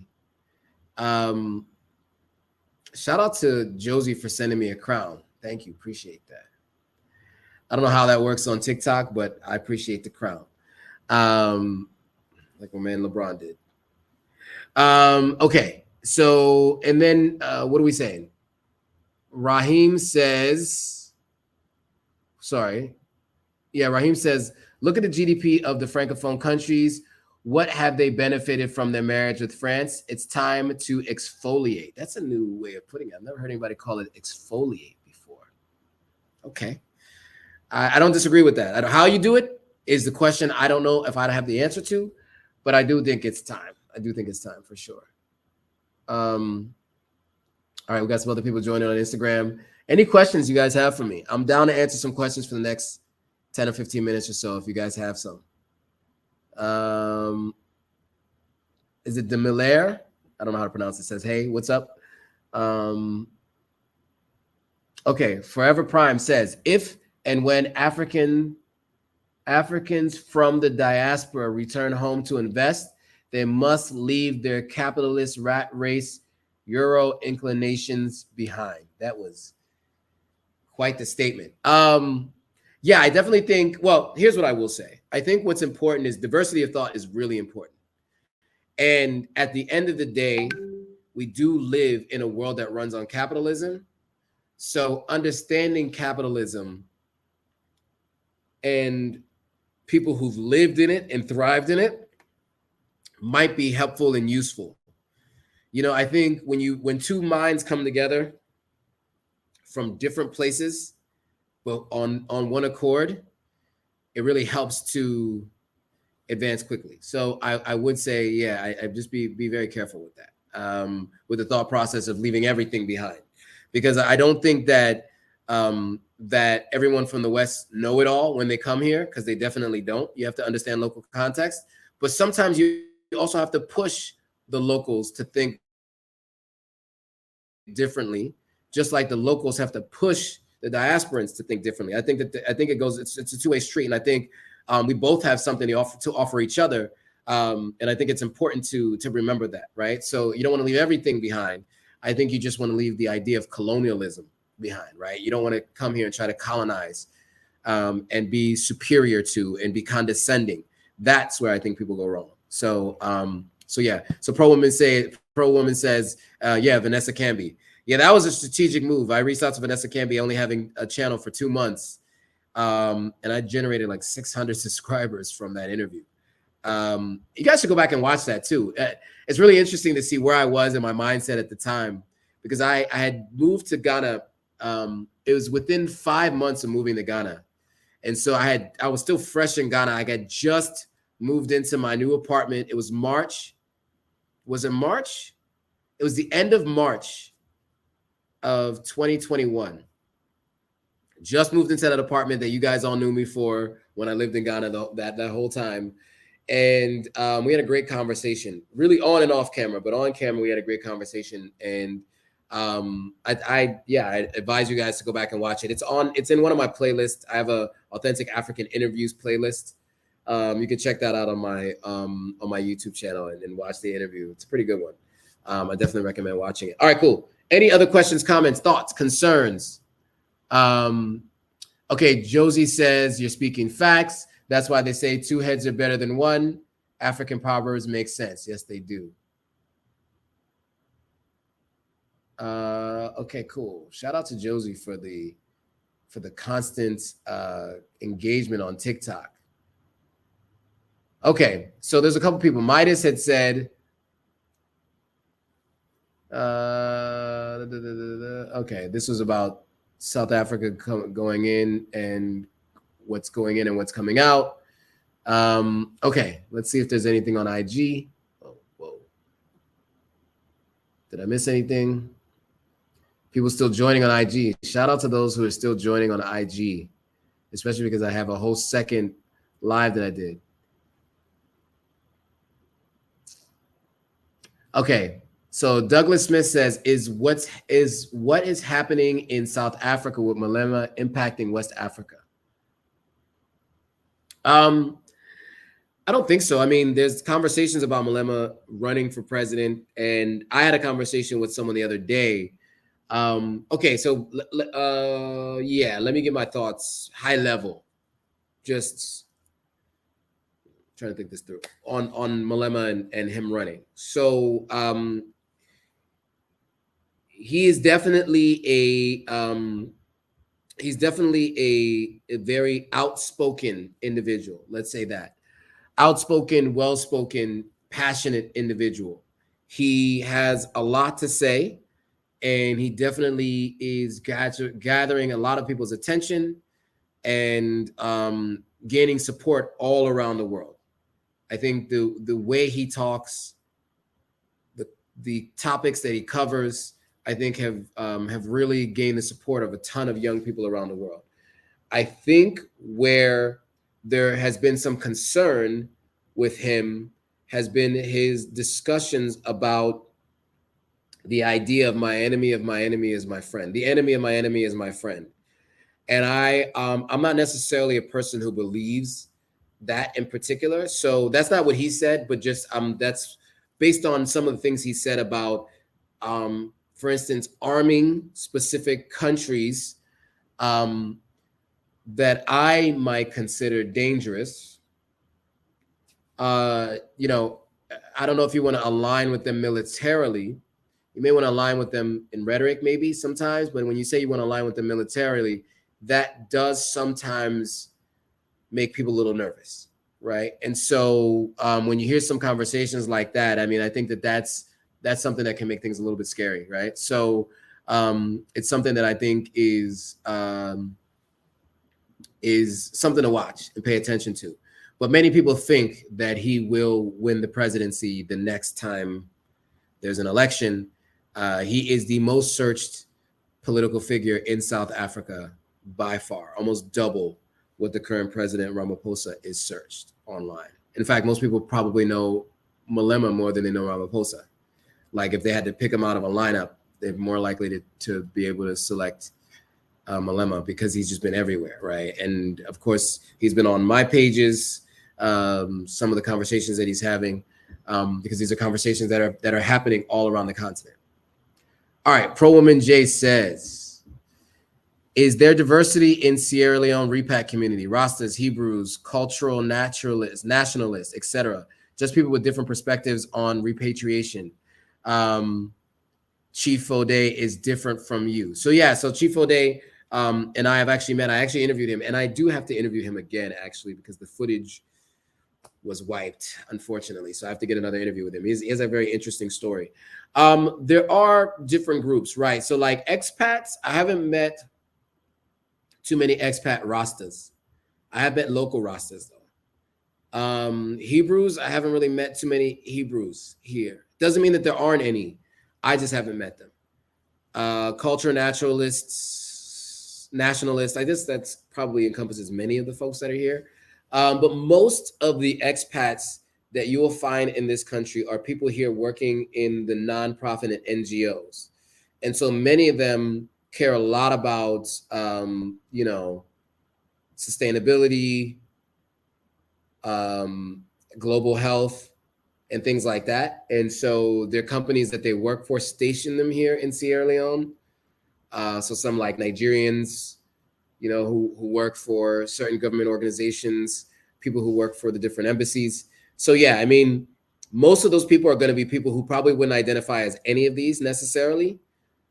[SPEAKER 1] Shout out to Josie for sending me a crown. Thank you. Appreciate that. I don't know how that works on TikTok, but I appreciate the crown. Like my man LeBron did. Okay. So, and then what are we saying? Raheem says, Raheem says, look at the GDP of the Francophone countries. What have they benefited from their marriage with France? It's time to exfoliate. That's a new way of putting it. I've never heard anybody call it exfoliate before. Okay. I don't disagree with that. How you do it is the question I don't know if I'd have the answer to, but I do think it's time. I do think it's time for sure. All right, we got some other people joining on Instagram. Any questions you guys have for me? I'm down to answer some questions for the next 10 or 15 minutes or so if you guys have some. Is it Demiller? I don't know how to pronounce it. It says, hey, what's up? Okay, Forever Prime says, if and when Africans from the diaspora return home to invest, they must leave their capitalist rat race Euro inclinations behind. That was quite the statement. Yeah, I definitely think, well, here's what I will say. I think what's important is diversity of thought is really important. And at the end of the day, we do live in a world that runs on capitalism. So understanding capitalism and people who've lived in it and thrived in it might be helpful and useful. I think when two minds come together from different places, but on one accord, it really helps to advance quickly. So I would say, yeah, I just be very careful with that, with the thought process of leaving everything behind, because I don't think that that everyone from the West know it all when they come here, because they definitely don't. You have to understand local context, but sometimes you also have to push the locals to think differently, just like the locals have to push the diasporans to think differently. I think it goes, it's a two-way street. And I think we both have something to offer each other. And I think it's important to remember that, right? So you don't want to leave everything behind. I think you just want to leave the idea of colonialism behind, right? You don't want to come here and try to colonize and be superior to and be condescending. That's where I think people go wrong. So yeah. So Pro Woman says, yeah, Vanessa Camby. Yeah, that was a strategic move. I reached out to Vanessa Camby, only having a channel for 2 months. And I generated like 600 subscribers from that interview. You guys should go back and watch that too. It's really interesting to see where I was in my mindset at the time, because I had moved to Ghana. It was within 5 months of moving to Ghana. And so I was still fresh in Ghana. I had just moved into my new apartment. It was March. Was it March? It was the end of March of 2021. Just moved into that apartment that you guys all knew me for when I lived in Ghana that whole time. And we had a great conversation, really on and off camera, but on camera, we had a great conversation. And I advise you guys to go back and watch it. It's in one of my playlists. I have a Authentic African Interviews playlist. You can check that out on my YouTube channel and watch the interview. It's a pretty good one. I definitely recommend watching it. All right, cool. Any other questions, comments, thoughts, concerns? Okay, Josie says you're speaking facts. That's why they say 2 heads are better than 1. African proverbs make sense. Yes, they do. Okay, cool. Shout out to Josie for the constant engagement on TikTok. Okay, so there's a couple people. Midas had said, okay, this was about South Africa going in and what's going in and what's coming out. Okay, let's see if there's anything on IG. Oh, whoa. Did I miss anything? People still joining on IG. Shout out to those who are still joining on IG, especially because I have a whole second live that I did. Okay, so Douglas Smith says, what is happening in South Africa with Malema impacting West Africa? I don't think so. I mean, there's conversations about Malema running for president, and I had a conversation with someone the other day. Okay, so yeah, let me get my thoughts high level. Just trying to think this through on Malema and him running. So he is definitely a very outspoken individual. Let's say that. Outspoken, well-spoken, passionate individual. He has a lot to say, and he definitely is gathering a lot of people's attention and gaining support all around the world. I think the way he talks, the topics that he covers, I think have really gained the support of a ton of young people around the world. I think where there has been some concern with him has been his discussions about the idea of my enemy is my friend. The enemy of my enemy is my friend. And I'm not necessarily a person who believes that in particular. So that's not what he said, but just that's based on some of the things he said about, for instance, arming specific countries that I might consider dangerous. You know, I don't know if you want to align with them militarily. You may want to align with them in rhetoric, maybe sometimes, but when you say you want to align with them militarily, that does sometimes make people a little nervous, right? And so when you hear some conversations like that, I mean, I think that's something that can make things a little bit scary, right? So it's something that I think is something to watch and pay attention to. But many people think that he will win the presidency the next time there's an election. He is the most searched political figure in South Africa by far, almost double what the current president Ramaphosa is searched online. In fact, most people probably know Malema more than they know Ramaphosa. Like if they had to pick him out of a lineup, they're more likely to be able to select Malema because he's just been everywhere, right? And of course, he's been on my pages, some of the conversations that he's having, because these are conversations that are happening all around the continent. All right, Pro Woman J says, is there diversity in Sierra Leone repat community? Rastas, Hebrews, cultural nationalists, etc. Just people with different perspectives on repatriation. Chief Fode is different from you. So yeah, so Chief Fode and I have actually met. I actually interviewed him, and I do have to interview him again, actually, because the footage was wiped, unfortunately. So I have to get another interview with him. He has a very interesting story. There are different groups, right? So like expats, I haven't met too many expat Rastas. I have met local Rastas though. Hebrews, I haven't really met too many Hebrews here. Doesn't mean that there aren't any. I just haven't met them. Culture nationalists, I guess that's probably encompasses many of the folks that are here. But most of the expats that you will find in this country are people here working in the nonprofit and NGOs. And so many of them care a lot about, you know, sustainability, global health, and things like that. And so their companies that they work for station them here in Sierra Leone. So some like Nigerians, you know, who work for certain government organizations, people who work for the different embassies. So yeah, I mean, most of those people are going to be people who probably wouldn't identify as any of these necessarily.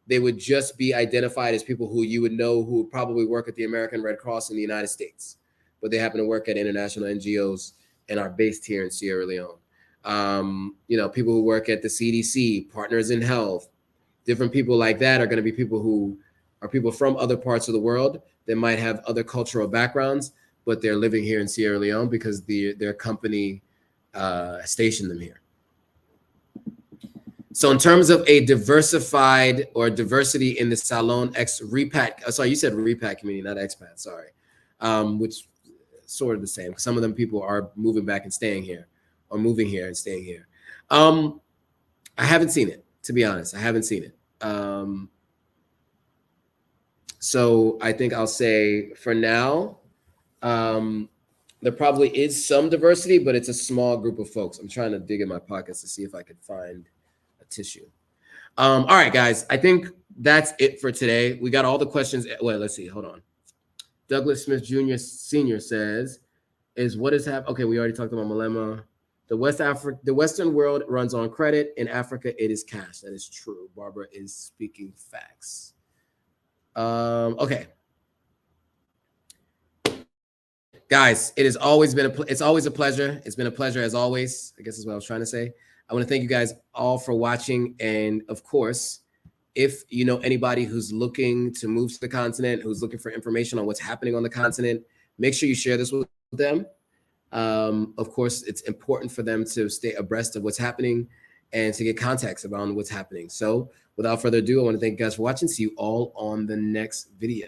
[SPEAKER 1] They would just be identified as people who you would know who would probably work at the American Red Cross in the United States, but they happen to work at international NGOs and are based here in Sierra Leone. You know, people who work at the CDC, Partners in Health, different people like that are going to be people who are people from other parts of the world that might have other cultural backgrounds, but they're living here in Sierra Leone because their company stationed them here. So in terms of a diversified or diversity in the Salon X repat, sorry, you said repat community, not expat, sorry, which sort of the same. Some of them people are moving back and staying here, or moving here and staying here. I haven't seen it, to be honest. I haven't seen it. So I think I'll say for now, there probably is some diversity, but it's a small group of folks. I'm trying to dig in my pockets to see if I could find a tissue. All right, guys, I think that's it for today. We got all the questions. Well, let's see. Hold on. Douglas Smith Jr. Sr. says, "Is what is happening?" Okay, we already talked about Malema. The Western world runs on credit. In Africa, it is cash. That is true. Barbara is speaking facts. Okay. Guys, it has always been it's always a pleasure. It's been a pleasure as always. I guess is what I was trying to say. I want to thank you guys all for watching. And of course, if you know anybody who's looking to move to the continent, who's looking for information on what's happening on the continent, make sure you share this with them. Of course, it's important for them to stay abreast of what's happening and to get context around what's happening. So without further ado, I want to thank you guys for watching. See you all on the next video.